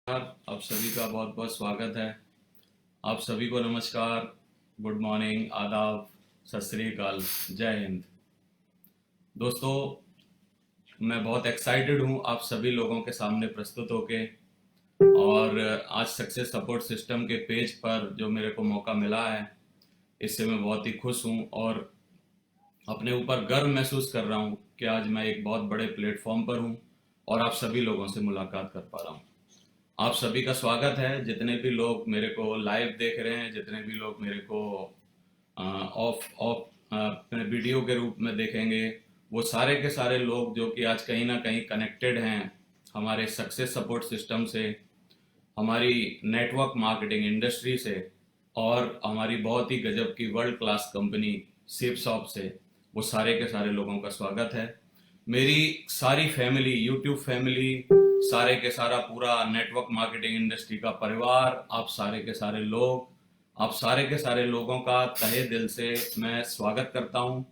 आप सभी का बहुत बहुत स्वागत है। आप सभी को नमस्कार, गुड मॉर्निंग, आदाब, सत श्री अकाल, जय हिंद। दोस्तों, मैं बहुत एक्साइटेड हूँ आप सभी लोगों के सामने प्रस्तुत होके। और आज सक्सेस सपोर्ट सिस्टम के पेज पर जो मेरे को मौका मिला है, इससे मैं बहुत ही खुश हूँ और अपने ऊपर गर्व महसूस कर रहा हूँ कि आज मैं एक बहुत बड़े प्लेटफॉर्म पर हूँ और आप सभी लोगों से मुलाकात कर पा रहा हूँ। आप सभी का स्वागत है। जितने भी लोग मेरे को लाइव देख रहे हैं, जितने भी लोग मेरे को ऑफ ऑफ अपने वीडियो के रूप में देखेंगे, वो सारे के सारे लोग जो कि आज कहीं ना कहीं कनेक्टेड हैं हमारे सक्सेस सपोर्ट सिस्टम से, हमारी नेटवर्क मार्केटिंग इंडस्ट्री से और हमारी बहुत ही गजब की world class company sip shop से, वो सारे के सारे लोगों का स्वागत है। मेरी सारी फैमिली, यूट्यूब फैमिली, सारे के सारा पूरा नेटवर्क मार्केटिंग इंडस्ट्री का परिवार, आप सारे के सारे लोग, आप सारे के सारे लोगों का तहे दिल से मैं स्वागत करता हूं।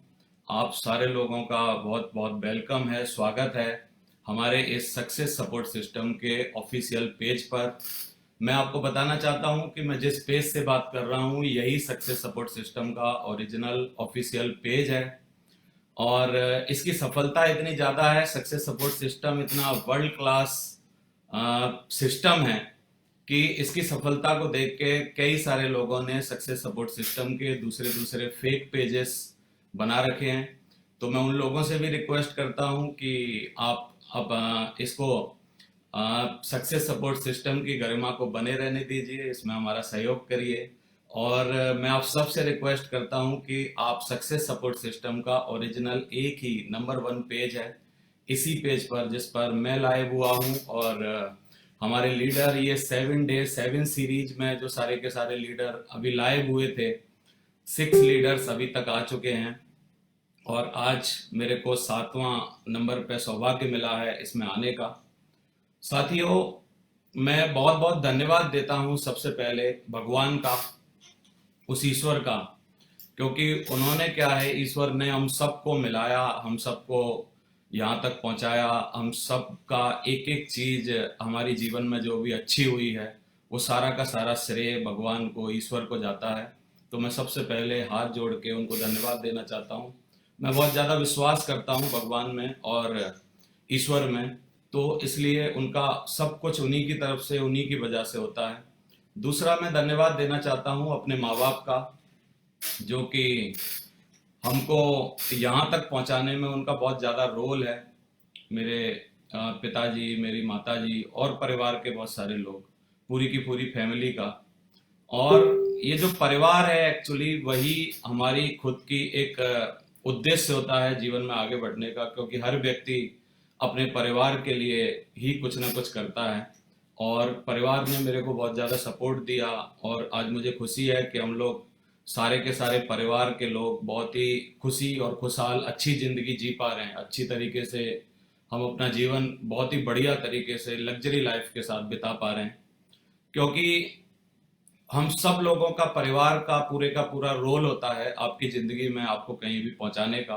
आप सारे लोगों का बहुत बहुत वेलकम है, स्वागत है हमारे इस सक्सेस सपोर्ट सिस्टम के ऑफिशियल पेज पर। मैं आपको बताना चाहता हूं कि मैं जिस पेज से बात कर रहा हूं, यही सक्सेस सपोर्ट सिस्टम का ओरिजिनल ऑफिशियल पेज है। और इसकी सफलता इतनी ज़्यादा है, सक्सेस सपोर्ट सिस्टम इतना वर्ल्ड क्लास सिस्टम है कि इसकी सफलता को देख के कई सारे लोगों ने सक्सेस सपोर्ट सिस्टम के दूसरे दूसरे फेक पेजेस बना रखे हैं। तो मैं उन लोगों से भी रिक्वेस्ट करता हूं कि आप अब इसको सक्सेस सपोर्ट सिस्टम की गरिमा को बने रहने दीजिए, इसमें हमारा सहयोग करिए। और मैं आप सबसे रिक्वेस्ट करता हूं कि आप सक्सेस सपोर्ट सिस्टम का ओरिजिनल एक ही नंबर 1 पेज है, इसी पेज पर जिस पर मैं लाइव हुआ हूं। और हमारे लीडर, ये 7 डे 7 सीरीज में जो सारे के सारे लीडर अभी लाइव हुए थे, 6 लीडर्स अभी तक आ चुके हैं। और आज मेरे को 7वां नंबर पे सौभाग्य मिला है इसमें आने का। साथियों, मैं बहुत बहुत धन्यवाद देता हूं सबसे पहले भगवान का, उस ईश्वर का, क्योंकि उन्होंने क्या है, ईश्वर ने हम सबको मिलाया, हम सबको यहाँ तक पहुँचाया। हम सब का एक एक चीज हमारी जीवन में जो भी अच्छी हुई है, वो सारा का सारा श्रेय भगवान को, ईश्वर को जाता है। तो मैं सबसे पहले हाथ जोड़ के उनको धन्यवाद देना चाहता हूँ। मैं बहुत ज़्यादा विश्वास करता हूँ भगवान में और ईश्वर में, तो इसलिए उनका सब कुछ उन्हीं की तरफ से, उन्हीं की वजह से होता है। दूसरा, मैं धन्यवाद देना चाहता हूँ अपने माँ बाप का, जो कि हमको यहाँ तक पहुँचाने में उनका बहुत ज़्यादा रोल है। मेरे पिताजी, मेरी माताजी और परिवार के बहुत सारे लोग, पूरी की पूरी फैमिली का। और ये जो परिवार है, एक्चुअली वही हमारी खुद की एक उद्देश्य होता है जीवन में आगे बढ़ने का, क्योंकि हर व्यक्ति अपने परिवार के लिए ही कुछ ना कुछ करता है। और परिवार ने मेरे को बहुत ज़्यादा सपोर्ट दिया और आज मुझे खुशी है कि हम लोग सारे के सारे परिवार के लोग बहुत ही खुशी और खुशहाल अच्छी ज़िंदगी जी पा रहे हैं। अच्छी तरीके से हम अपना जीवन बहुत ही बढ़िया तरीके से लग्जरी लाइफ के साथ बिता पा रहे हैं, क्योंकि हम सब लोगों का, परिवार का पूरा रोल होता है आपकी ज़िंदगी में आपको कहीं भी पहुंचाने का।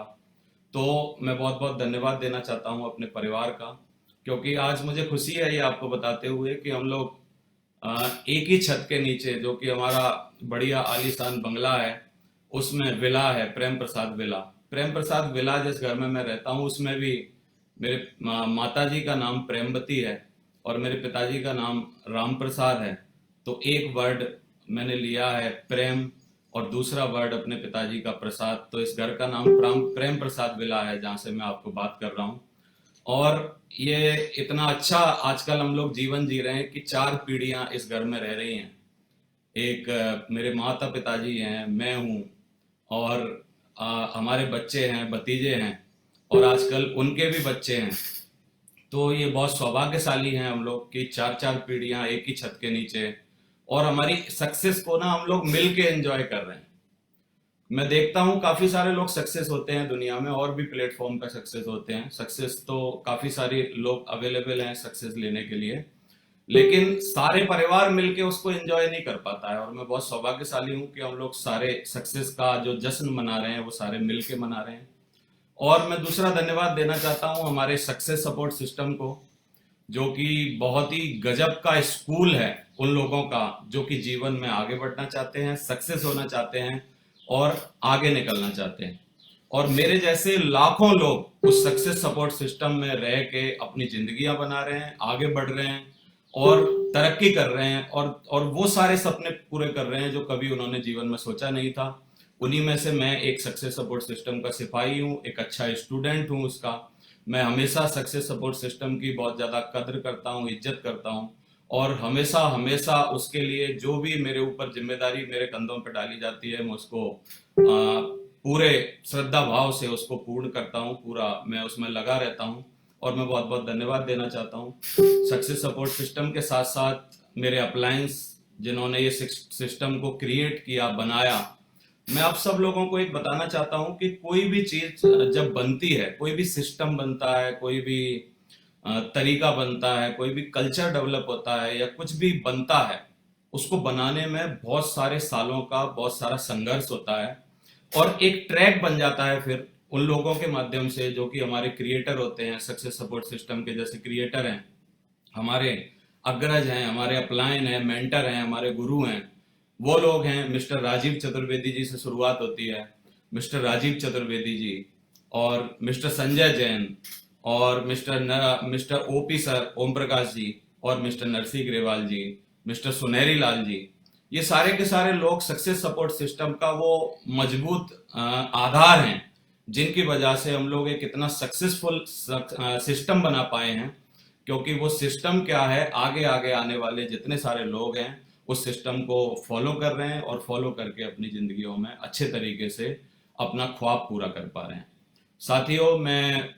तो मैं बहुत बहुत धन्यवाद देना चाहता हूं अपने परिवार का, क्योंकि आज मुझे खुशी है ये आपको बताते हुए कि हम लोग एक ही छत के नीचे, जो कि हमारा बढ़िया आलीशान बंगला है, उसमें विला है, प्रेम प्रसाद विला। प्रेम प्रसाद विला जिस घर में मैं रहता हूँ, उसमें भी मेरे माता जी का नाम प्रेमवती है और मेरे पिताजी का नाम राम प्रसाद है। तो एक वर्ड मैंने लिया है प्रेम और दूसरा वर्ड अपने पिताजी का प्रसाद, तो इस घर का नाम प्रेम प्रसाद विला है, जहाँ से मैं आपको बात कर रहा हूँ। और ये इतना अच्छा आजकल हम लोग जीवन जी रहे हैं कि 4 पीढ़ियां इस घर में रह रही हैं। एक मेरे माता पिताजी हैं, मैं हूँ, और हमारे बच्चे हैं, भतीजे हैं, और आजकल उनके भी बच्चे हैं। तो ये बहुत सौभाग्यशाली हैं हम लोग कि 4 4 पीढ़ियां एक ही छत के नीचे, और हमारी सक्सेस को ना हम लोग मिल के एंजॉय कर रहे हैं। मैं देखता हूँ काफी सारे लोग सक्सेस होते हैं दुनिया में, और भी प्लेटफॉर्म पे सक्सेस होते हैं। सक्सेस तो काफी सारे लोग अवेलेबल हैं सक्सेस लेने के लिए, लेकिन सारे परिवार मिलके उसको एंजॉय नहीं कर पाता है। और मैं बहुत सौभाग्यशाली हूँ कि हम लोग सारे सक्सेस का जो जश्न मना रहे हैं, वो सारे मिलके मना रहे हैं। और मैं दूसरा धन्यवाद देना चाहता हूँ हमारे सक्सेस सपोर्ट सिस्टम को, जो कि बहुत ही गजब का स्कूल है उन लोगों का जो कि जीवन में आगे बढ़ना चाहते हैं, सक्सेस होना चाहते हैं और आगे निकलना चाहते हैं। और मेरे जैसे लाखों लोग उस सक्सेस सपोर्ट सिस्टम में रह के अपनी जिंदगियां बना रहे हैं, आगे बढ़ रहे हैं और तरक्की कर रहे हैं और वो सारे सपने पूरे कर रहे हैं जो कभी उन्होंने जीवन में सोचा नहीं था। उन्हीं में से मैं एक सक्सेस सपोर्ट सिस्टम का सिपाही हूँ, एक अच्छा स्टूडेंट हूँ उसका। मैं हमेशा सक्सेस सपोर्ट सिस्टम की बहुत ज्यादा कद्र करता हूँ, इज्जत करता हूँ और हमेशा हमेशा उसके लिए जो भी मेरे ऊपर जिम्मेदारी मेरे कंधों पर डाली जाती है मैं उसको पूरे श्रद्धा भाव से उसको पूर्ण करता हूँ, पूरा मैं उसमें लगा रहता हूँ। और मैं बहुत बहुत धन्यवाद देना चाहता हूँ सक्सेस सपोर्ट सिस्टम के साथ साथ मेरे अपलायंस जिन्होंने ये सिस्टम को क्रिएट किया, बनाया। मैं आप सब लोगों को एक बताना चाहता हूँ कि कोई भी चीज जब बनती है, कोई भी सिस्टम बनता है, कोई भी तरीका बनता है, कोई भी कल्चर डेवलप होता है या कुछ भी बनता है, उसको बनाने में बहुत सारे सालों का बहुत सारा संघर्ष होता है और एक ट्रैक बन जाता है फिर उन लोगों के माध्यम से जो कि हमारे क्रिएटर होते हैं, सक्सेस सपोर्ट सिस्टम के जैसे क्रिएटर हैं, हमारे अग्रज हैं, हमारे अपलायन हैं, मेंटर हैं, हमारे गुरु हैं। वो लोग हैं मिस्टर राजीव चतुर्वेदी जी से शुरुआत होती है, मिस्टर राजीव चतुर्वेदी जी और मिस्टर संजय जैन और mister OP sir Om Prakash ji और मिस्टर नरसिंह ग्रेवाल जी, मिस्टर सुनहरी लाल जी। ये सारे के सारे लोग सक्सेस सपोर्ट सिस्टम का वो मजबूत आधार हैं जिनकी वजह से हम लोग एक इतना सक्सेसफुल सिस्टम बना पाए हैं। क्योंकि वो सिस्टम क्या है, आगे आगे आने वाले जितने सारे लोग हैं उस सिस्टम को फॉलो कर रहे हैं और फॉलो करके अपनी जिंदगियों में अच्छे तरीके से अपना ख्वाब पूरा कर पा रहे हैं। साथियों, मैं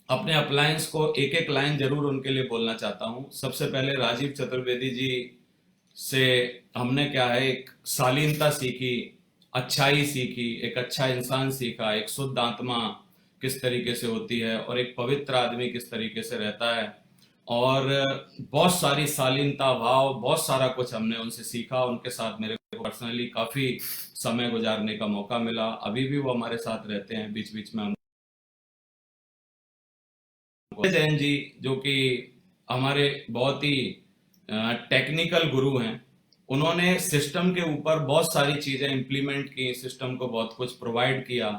अपने अप्लायंस को एक एक लाइन जरूर उनके लिए बोलना चाहता हूँ। सबसे पहले राजीव चतुर्वेदी जी से हमने क्या है, एक शालीनता सीखी, अच्छाई सीखी, एक अच्छा इंसान सीखा, एक शुद्ध आत्मा किस तरीके से होती है और एक पवित्र आदमी किस तरीके से रहता है। और बहुत सारी शालीनता भाव, बहुत सारा कुछ हमने उनसे सीखा। उनके साथ मेरे को पर्सनली काफी समय गुजारने का मौका मिला। अभी भी वो हमारे साथ रहते हैं, बीच बीच में। जैन जी जो कि हमारे बहुत ही टेक्निकल गुरु हैं, उन्होंने सिस्टम के ऊपर बहुत सारी चीजें इंप्लीमेंट की, सिस्टम को बहुत कुछ प्रोवाइड किया,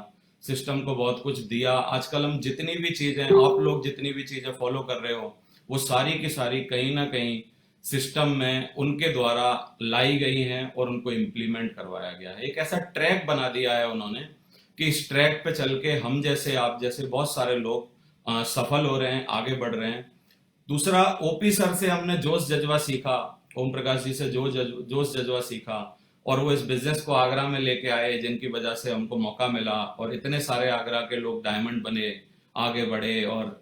सिस्टम को बहुत कुछ दिया। आजकल हम जितनी भी चीजें, आप लोग जितनी भी चीजें फॉलो कर रहे हो, वो सारी की सारी कहीं ना कहीं सिस्टम में उनके द्वारा लाई गई हैं और उनको इम्प्लीमेंट करवाया गया है। एक ऐसा ट्रैक बना दिया है उन्होंने कि इस ट्रैक पे चल के हम जैसे, आप जैसे बहुत सारे लोग सफल हो रहे हैं, आगे बढ़ रहे हैं। दूसरा, ओपी सर से हमने जोश जज्बा सीखा, ओम प्रकाश जी से जोश जज्बा सीखा और वो इस बिजनेस को आगरा में लेके आए जिनकी वजह से हमको मौका मिला और इतने सारे आगरा के लोग डायमंड बने, आगे बढ़े और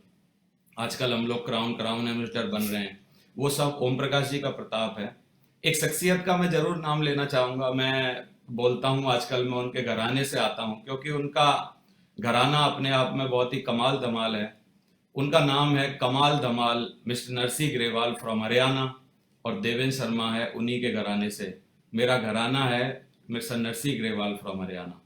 आजकल हम लोग क्राउन क्राउन एम्बेसडर बन रहे हैं। वो सब ओम प्रकाश जी का प्रताप है। एक शख्सियत का मैं जरूर नाम लेना चाहूंगा। मैं बोलता हूँ आजकल मैं उनके घराने से आता हूँ क्योंकि उनका घराना अपने आप में बहुत ही कमाल धमाल है। उनका नाम है कमाल धमाल मिस्टर नरसिंह ग्रेवाल फ्रॉम हरियाणा और देवेंद्र शर्मा है उन्हीं के घराने से। मेरा घराना है मिस्टर नरसिंह ग्रेवाल फ्रॉम हरियाणा।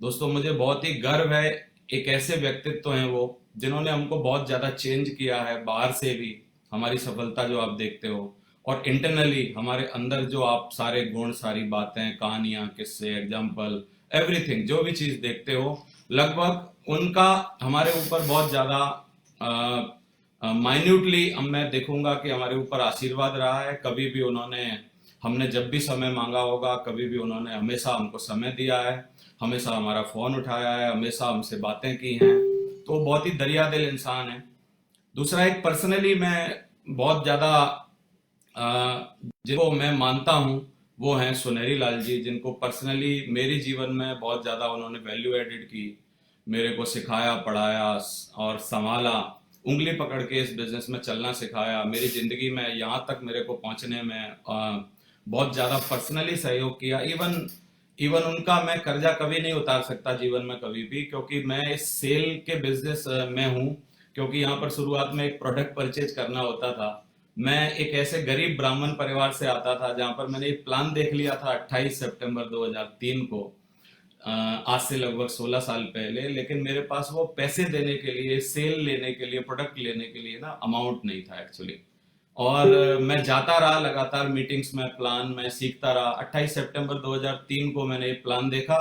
दोस्तों, मुझे बहुत ही गर्व है, एक ऐसे व्यक्तित्व हैं वो जिन्होंने हमको बहुत ज्यादा चेंज किया है। बाहर से भी हमारी सफलता जो आप देखते हो और इंटरनली हमारे अंदर जो आप सारे गुण, सारी बातें, कहानियां, किस्से, एग्जाम्पल, एवरीथिंग जो भी चीज देखते हो, लगभग उनका हमारे ऊपर बहुत ज्यादा माइन्यूटली मैं देखूंगा कि हमारे ऊपर आशीर्वाद रहा है। कभी भी उन्होंने, हमने जब भी समय मांगा होगा, कभी भी उन्होंने हमेशा हमको समय दिया है, हमेशा हमारा फोन उठाया है, हमेशा हमसे बातें की हैं। तो बहुत ही दरिया दिल इंसान है। दूसरा, एक पर्सनली मैं बहुत ज्यादा जिनको मैं मानता हूँ वो हैं सुनहरी लाल जी, जिनको पर्सनली मेरे जीवन में बहुत ज्यादा उन्होंने वैल्यू एडिड की, मेरे को सिखाया, पढ़ाया और संभाला, उंगली पकड़ के इस बिजनेस में चलना सिखाया, मेरी जिंदगी में यहाँ तक मेरे को पहुंचने में बहुत ज्यादा पर्सनली सहयोग किया। इवन इवन उनका मैं कर्जा कभी नहीं उतार सकता जीवन में कभी भी, क्योंकि मैं इस सेल के बिजनेस में हूँ। क्योंकि यहाँ पर शुरुआत में एक प्रोडक्ट परचेज करना होता था। मैं एक ऐसे गरीब ब्राह्मण परिवार से आता था जहाँ पर मैंने एक प्लान देख लिया था 28 सितंबर 2003 को, आज से लगभग 16 साल पहले। लेकिन मेरे पास वो पैसे देने के लिए, सेल लेने के लिए, प्रोडक्ट लेने के लिए ना अमाउंट नहीं था एक्चुअली। और मैं जाता रहा लगातार मीटिंग्स में, प्लान मैं सीखता रहा। 28 सितंबर 2003 को मैंने ये प्लान देखा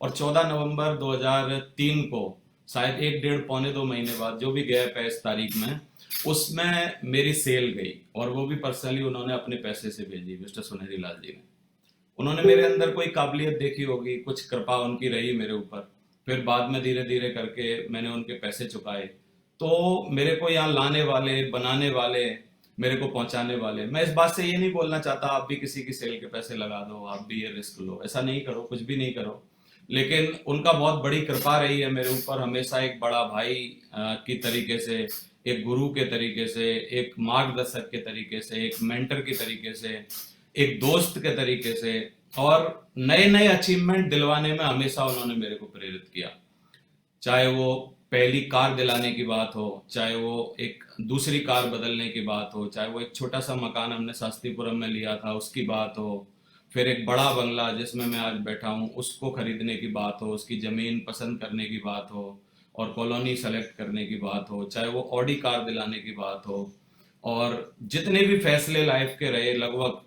और 14 नवंबर 2003 को, शायद एक डेढ़ पौने 2 महीने बाद, जो भी गैप है इस तारीख में, उसमें मेरी सेल गई। और वो भी पर्सनली उन्होंने अपने पैसे से भेजी, मिस्टर सुनहरी लाल जी ने। उन्होंने मेरे अंदर कोई काबिलियत देखी होगी, कुछ कृपा उनकी रही मेरे ऊपर। फिर बाद में धीरे धीरे करके मैंने उनके पैसे चुकाए। तो मेरे को यहाँ लाने वाले, बनाने वाले, मेरे को पहुंचाने वाले, मैं इस बात से ये नहीं बोलना चाहता आप भी किसी की सेल के पैसे लगा दो, आप भी ये रिस्क लो, ऐसा नहीं करो, कुछ भी नहीं करो। लेकिन उनका बहुत बड़ी कृपा रही है मेरे ऊपर, हमेशा एक बड़ा भाई की तरीके से, एक गुरु के तरीके से, एक मार्गदर्शक के तरीके से, एक मेंटर के तरीके से, एक दोस्त के तरीके से, और नए नए अचीवमेंट दिलवाने में हमेशा उन्होंने मेरे को प्रेरित किया। चाहे वो पहली कार दिलाने की बात हो, चाहे वो एक दूसरी कार बदलने की बात हो, चाहे वो एक छोटा सा मकान हमने शास्त्रीपुरम में लिया था उसकी बात हो, फिर एक बड़ा बंगला जिसमें मैं आज बैठा हूँ उसको खरीदने की बात हो, उसकी जमीन पसंद करने की बात हो और कॉलोनी सेलेक्ट करने की बात हो, चाहे वो ऑडी कार दिलाने की बात हो, और जितने भी फैसले लाइफ के रहे, लगभग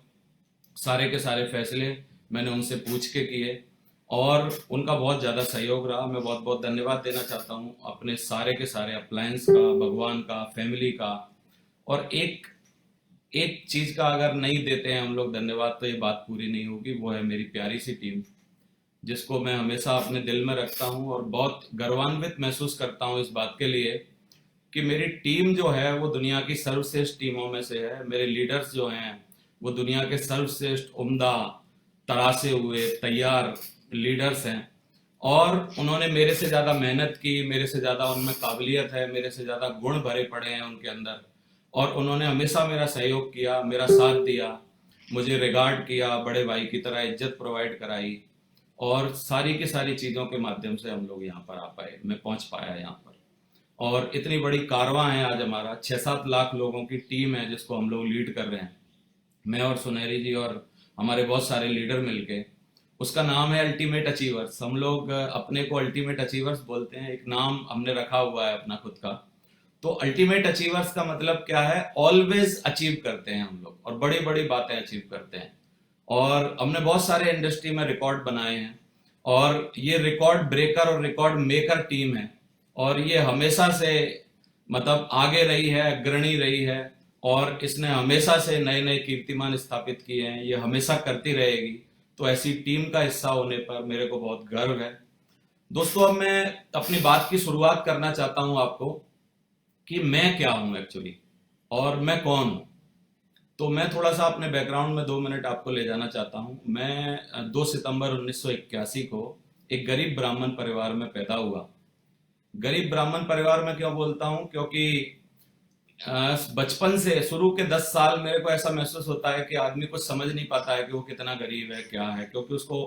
सारे के सारे फैसले मैंने उनसे पूछ के किए। और उनका बहुत ज़्यादा सहयोग रहा। मैं बहुत बहुत धन्यवाद देना चाहता हूँ अपने सारे के सारे अप्लायंस का, भगवान का, फैमिली का। और एक एक चीज़ का अगर नहीं देते हैं हम लोग धन्यवाद तो ये बात पूरी नहीं होगी, वो है मेरी प्यारी सी टीम, जिसको मैं हमेशा अपने दिल में रखता हूँ और बहुत गर्वान्वित महसूस करता हूँ इस बात के लिए कि मेरी टीम जो है वो दुनिया की सर्वश्रेष्ठ टीमों में से है। मेरे लीडर्स जो हैं वो दुनिया के सर्वश्रेष्ठ, उम्दा, तरासे हुए, तैयार लीडर्स हैं। और उन्होंने मेरे से ज़्यादा मेहनत की, मेरे से ज़्यादा उनमें काबिलियत है, मेरे से ज़्यादा गुण भरे पड़े हैं उनके अंदर। और उन्होंने हमेशा मेरा सहयोग किया, मेरा साथ दिया, मुझे रिगार्ड किया, बड़े भाई की तरह इज्जत प्रोवाइड कराई। और सारी की सारी चीज़ों के माध्यम से हम लोग यहाँ पर आ पाए, मैं पहुँच पाया यहाँ पर। और इतनी बड़ी कारवां है आज, हमारा 6-7 लाख लोगों की टीम है जिसको हम लोग लीड कर रहे हैं, मैं और सुनहरी जी और हमारे बहुत सारे लीडर मिलके। उसका नाम है अल्टीमेट अचीवर्स। हम लोग अपने को अल्टीमेट अचीवर्स बोलते हैं, एक नाम हमने रखा हुआ है अपना खुद का। तो अल्टीमेट अचीवर्स का मतलब क्या है? ऑलवेज अचीव करते हैं हम लोग और बड़ी बड़ी बातें अचीव करते हैं। और हमने बहुत सारे इंडस्ट्री में रिकॉर्ड बनाए हैं और ये रिकॉर्ड ब्रेकर और रिकॉर्ड मेकर टीम है। और ये हमेशा से मतलब आगे रही है, अग्रणी रही है, और इसने हमेशा से नए नए कीर्तिमान स्थापित किए हैं, ये हमेशा करती रहेगी। तो ऐसी टीम का हिस्सा होने पर मेरे को बहुत गर्व है। दोस्तों, अब मैं अपनी बात की शुरुआत करना चाहता हूं आपको कि मैं क्या हूं एक्चुअली और मैं कौन हूं। तो मैं थोड़ा सा अपने बैकग्राउंड में 2 मिनट आपको ले जाना चाहता हूं। मैं 2 सितंबर 1981 को एक गरीब ब्राह्मण परिवार में पैदा हुआ। गरीब ब्राह्मण परिवार में क्यों बोलता हूं? क्योंकि बचपन से शुरू के 10 साल मेरे को ऐसा महसूस होता है कि आदमी कुछ समझ नहीं पाता है कि वो कितना गरीब है, क्या है, क्योंकि उसको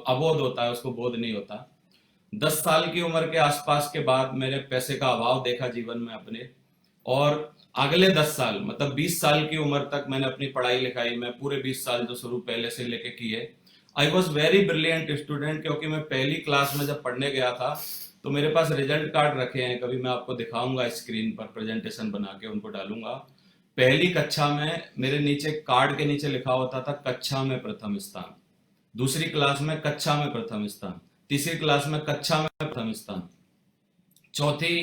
अबोध होता है, उसको बोध नहीं होता। 10 साल की उम्र के आसपास के बाद मैंने पैसे का अभाव देखा जीवन में अपने। और अगले 10 साल मतलब 20 साल की उम्र तक मैंने अपनी पढ़ाई लिखाई में पूरे 20 साल जो शुरू पहले से लेके किए। I was very brilliant student, क्योंकि मैं पहली क्लास में जब पढ़ने गया था तो मेरे पास रिजल्ट कार्ड रखे हैं, कभी मैं आपको दिखाऊंगा स्क्रीन पर, प्रेजेंटेशन बना के उनको डालूंगा। पहली कक्षा में मेरे नीचे कार्ड के नीचे लिखा होता था कक्षा में प्रथम स्थान, दूसरी क्लास में कक्षा में प्रथम स्थान, तीसरी क्लास में कक्षा में प्रथम स्थान, चौथी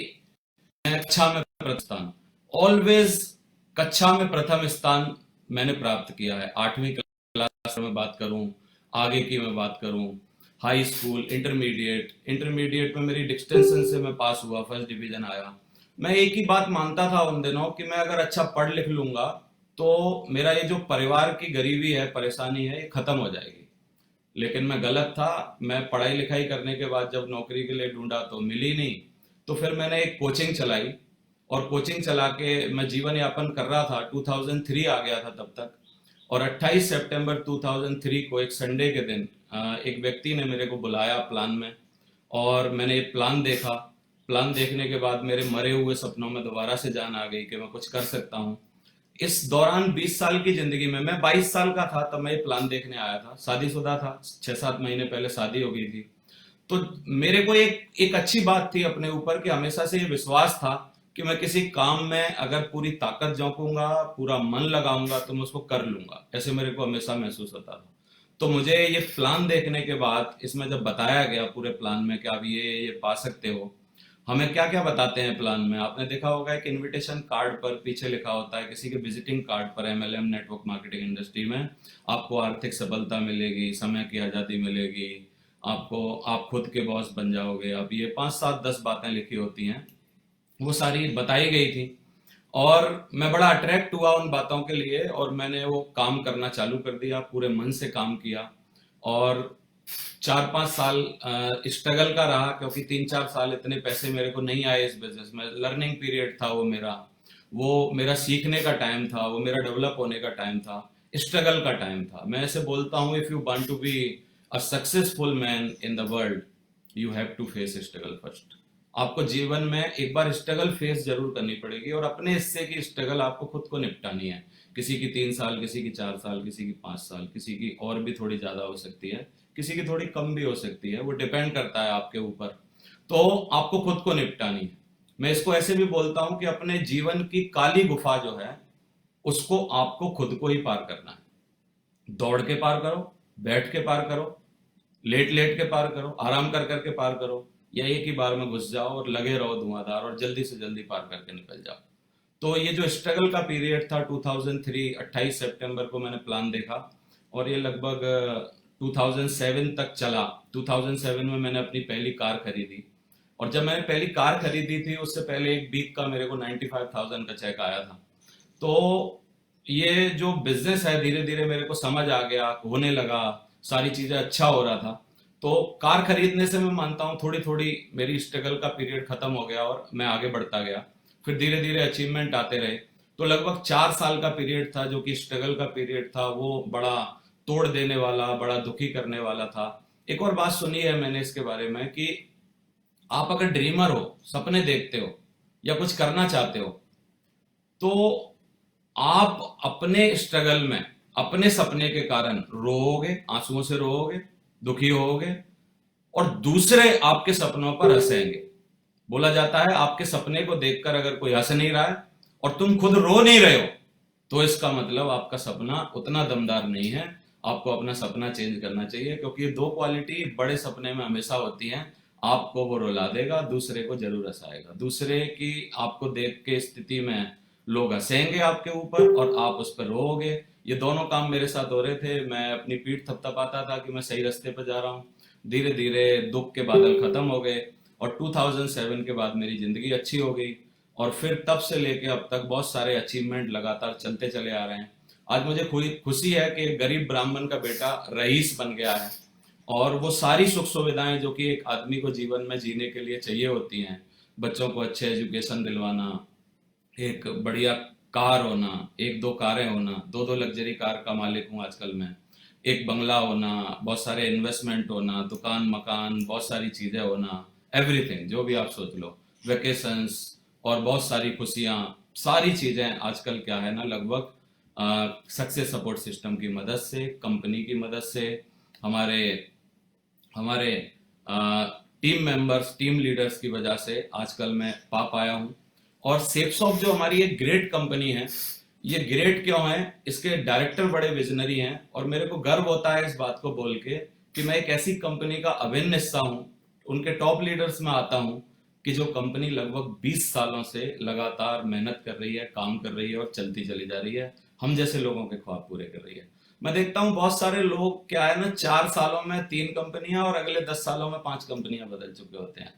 कक्षा में प्रथम स्थान। ऑलवेज कक्षा में प्रथम स्थान मैंने प्राप्त किया है। 8वीं क्लास में बात करूं, आगे की मैं बात करूं, हाई स्कूल, इंटरमीडिएट में मेरी डिस्टिंक्शन से मैं पास हुआ, फर्स्ट डिवीजन आया। मैं एक ही बात मानता था उन दिनों कि मैं अगर अच्छा पढ़ लिख लूंगा तो मेरा ये जो परिवार की गरीबी है, परेशानी है, ये खत्म हो जाएगी। लेकिन मैं गलत था। मैं पढ़ाई लिखाई करने के बाद जब नौकरी के लिए ढूंढा तो मिली नहीं। तो फिर मैंने एक कोचिंग चलाई और कोचिंग चला के मैं जीवन यापन कर रहा था। 2003 आ गया था तब तक। और 28 सितंबर 2003 को एक संडे के दिन एक व्यक्ति ने मेरे को बुलाया प्लान में, और मैंने ये प्लान देखा। प्लान देखने के बाद मेरे मरे हुए सपनों में दोबारा से जान आ गई कि मैं कुछ कर सकता हूँ। इस दौरान 20 साल की जिंदगी में मैं 22 साल का था तब मैं ये प्लान देखने आया था। शादीशुदा था, 6-7 महीने पहले शादी हो गई थी। तो मेरे को एक एक अच्छी बात थी अपने ऊपर कि हमेशा से ये विश्वास था कि मैं किसी काम में अगर पूरी ताकत झोंकूंगा, पूरा मन लगाऊंगा तो मैं उसको कर लूंगा, ऐसे मेरे को हमेशा महसूस होता था। तो मुझे ये प्लान देखने के बाद, इसमें जब बताया गया पूरे प्लान में कि आप ये पा सकते हो, हमें क्या क्या बताते हैं प्लान में, आपने देखा होगा एक इनविटेशन कार्ड पर पीछे लिखा होता है, किसी के विजिटिंग कार्ड पर, एमएलएम नेटवर्क मार्केटिंग इंडस्ट्री में आपको आर्थिक सफलता मिलेगी, समय की आज़ादी मिलेगी, आपको, आप खुद के बॉस बन जाओगे, अब ये 5 7 10 बातें लिखी होती हैं, वो सारी बताई गई थी। और मैं बड़ा अट्रैक्ट हुआ उन बातों के लिए, और मैंने वो काम करना चालू कर दिया, पूरे मन से काम किया। और 4 5 साल स्ट्रगल का रहा, क्योंकि 3 4 साल इतने पैसे मेरे को नहीं आए इस बिजनेस में। लर्निंग पीरियड था वो मेरा सीखने का टाइम था, वो मेरा डेवलप होने का टाइम था, स्ट्रगल का टाइम था। मैं ऐसे बोलता हूँ, if you want to be a successful man in the world, you have to face struggle first. आपको जीवन में एक बार स्ट्रगल फेस जरूर करनी पड़ेगी, और अपने हिस्से की स्ट्रगल आपको खुद को निपटानी है। किसी की 3 साल, किसी की 4 साल, किसी की 5 साल, किसी की और भी थोड़ी ज्यादा हो सकती है, किसी की थोड़ी कम भी हो सकती है, वो डिपेंड करता है आपके ऊपर। तो आपको खुद को निपटानी है। मैं इसको ऐसे भी बोलता हूं कि अपने जीवन की काली गुफा जो है, उसको आपको खुद को ही पार करना है। दौड़ के पार करो, बैठ के पार करो, लेट लेट के पार करो, आराम कर करके पार करो, या एक ही बार में घुस जाओ और लगे रहो धुआंधार, और जल्दी से जल्दी पार करके निकल जाओ। तो ये जो स्ट्रगल का पीरियड था 2003, 28 सितंबर को मैंने प्लान देखा, और ये लगभग 2007 तक चला। 2007 में मैंने अपनी पहली कार खरीदी, और जब मैंने पहली कार खरीदी थी, उससे पहले एक वीक का मेरे को 95,000 का चेक आया था। तो ये जो बिजनेस है, धीरे धीरे मेरे को समझ आ गया, होने लगा, सारी चीजें अच्छा हो रहा था। तो कार खरीदने से मैं मानता हूँ थोड़ी थोड़ी मेरी स्ट्रगल का पीरियड खत्म हो गया, और मैं आगे बढ़ता गया। फिर धीरे धीरे अचीवमेंट आते रहे। तो लगभग 4 साल का पीरियड था, जो कि स्ट्रगल का पीरियड था, वो बड़ा तोड़ देने वाला, बड़ा दुखी करने वाला था। एक और बात सुनी है मैंने इसके बारे में, कि आप अगर ड्रीमर हो, सपने देखते हो या कुछ करना चाहते हो, तो आप अपने स्ट्रगल में, अपने सपने के कारण रोओगे, आंसुओं से रोओगे, दुखी होगे, और दूसरे आपके सपनों पर हंसेंगे। बोला जाता है, आपके सपने को देखकर अगर कोई हंस नहीं रहा है और तुम खुद रो नहीं रहे हो, तो इसका मतलब आपका सपना उतना दमदार नहीं है। आपको अपना सपना चेंज करना चाहिए, क्योंकि ये 2 क्वालिटी बड़े सपने में हमेशा होती हैं। आपको वो रुला देगा, दूसरे को जरूर हंसाएगा। दूसरे की आपको देख के स्थिति में लोग हंसेंगे आपके ऊपर, और आप उस पर रोओगे। ये दोनों काम मेरे साथ हो रहे थे। मैं अपनी पीठ थपथपाता था कि मैं सही रास्ते पर जा रहा हूँ। धीरे धीरे दुख के बादल खत्म हो गए, और 2007 के बाद मेरी जिंदगी अच्छी हो गई। और फिर तब से लेके अब तक बहुत सारे अचीवमेंट लगातार चलते चले आ रहे हैं। आज मुझे खुशी है कि एक गरीब ब्राह्मण का बेटा रईस बन गया है, और वो सारी सुख सुविधाएं जो कि एक आदमी को जीवन में जीने के लिए चाहिए होती हैं, बच्चों को अच्छे एजुकेशन दिलवाना, एक बढ़िया कार होना, 1 2 कारें होना, 2 2 लग्जरी कार का मालिक हूँ आजकल मैं, एक बंगला होना, बहुत सारे इन्वेस्टमेंट होना, दुकान मकान, बहुत सारी चीजें होना, एवरीथिंग जो भी आप सोच लो, वेकेशंस, और बहुत सारी खुशियां, सारी चीजें आजकल क्या है ना, लगभग सक्सेस सपोर्ट सिस्टम की मदद से, कंपनी की मदद से, हमारे हमारे टीम मेंबर्स, टीम लीडर्स की वजह से आजकल मैं पा पाया हूँ। और सेपसॉफ्ट जो हमारी एक ग्रेट कंपनी है, ये ग्रेट क्यों है, इसके डायरेक्टर बड़े विजनरी हैं, और मेरे को गर्व होता है इस बात को बोल के कि मैं एक ऐसी कंपनी का अभिन्न हिस्सा हूँ, उनके टॉप लीडर्स में आता हूँ, कि जो कंपनी लगभग 20 सालों से लगातार मेहनत कर रही है, काम कर रही है, और चलती चली जा रही है, हम जैसे लोगों के ख्वाब पूरे कर रही है। मैं देखता हूँ बहुत सारे लोग क्या है ना, 4 सालों में 3 कंपनियां, और अगले 10 सालों में 5 कंपनियां बदल चुके होते हैं।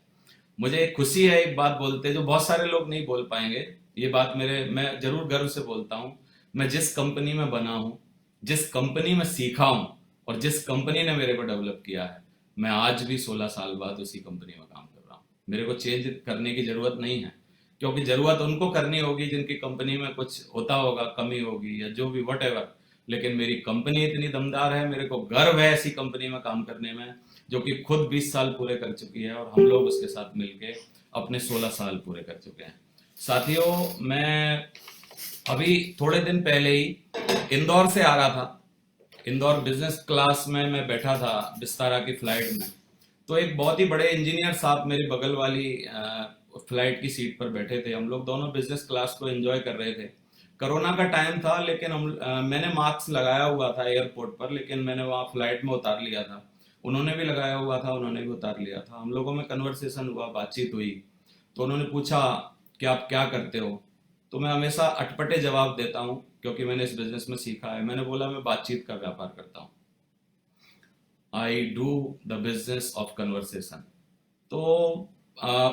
मुझे एक खुशी है एक बात बोलते, जो बहुत सारे लोग नहीं बोल पाएंगे। ये बात मैं जरूर गर्व से बोलता हूँ, मैं जिस कंपनी में बना हूँ, जिस कंपनी में सीखा हूँ, और जिस कंपनी ने मेरे को डेवलप किया है, मैं आज भी 16 साल बाद उसी कंपनी में काम कर रहा हूँ। मेरे को चेंज करने की जरूरत नहीं है, क्योंकि जरूरत उनको करनी होगी जिनकी कंपनी में कुछ होता होगा, कमी होगी, या जो भी वट एवर। लेकिन मेरी कंपनी इतनी दमदार है, मेरे को गर्व है ऐसी कंपनी में काम करने में, जो कि खुद 20 साल पूरे कर चुकी है, और हम लोग उसके साथ मिलके अपने 16 साल पूरे कर चुके हैं। साथियों, मैं अभी थोड़े दिन पहले ही इंदौर से आ रहा था। इंदौर बिजनेस क्लास में मैं बैठा था, विस्तारा की फ्लाइट में। तो एक बहुत ही बड़े इंजीनियर साहब मेरे बगल वाली फ्लाइट की सीट पर बैठे थे, हम लोग दोनों बिजनेस क्लास को एंजॉय कर रहे थे। कोरोना का टाइम था, लेकिन मैंने मास्क लगाया हुआ था एयरपोर्ट पर, लेकिन मैंने वहाँ फ्लाइट में उतार लिया था। उन्होंने भी लगाया हुआ था, उन्होंने भी उतार लिया था। हम लोगों में कन्वर्सेशन हुआ, बातचीत हुई। तो उन्होंने पूछा कि आप क्या करते हो। तो मैं हमेशा अटपटे जवाब देता हूँ, क्योंकि मैंने इस बिजनेस में सीखा है। मैंने बोला मैं बातचीत का व्यापार करता हूँ, I do the business of conversation. तो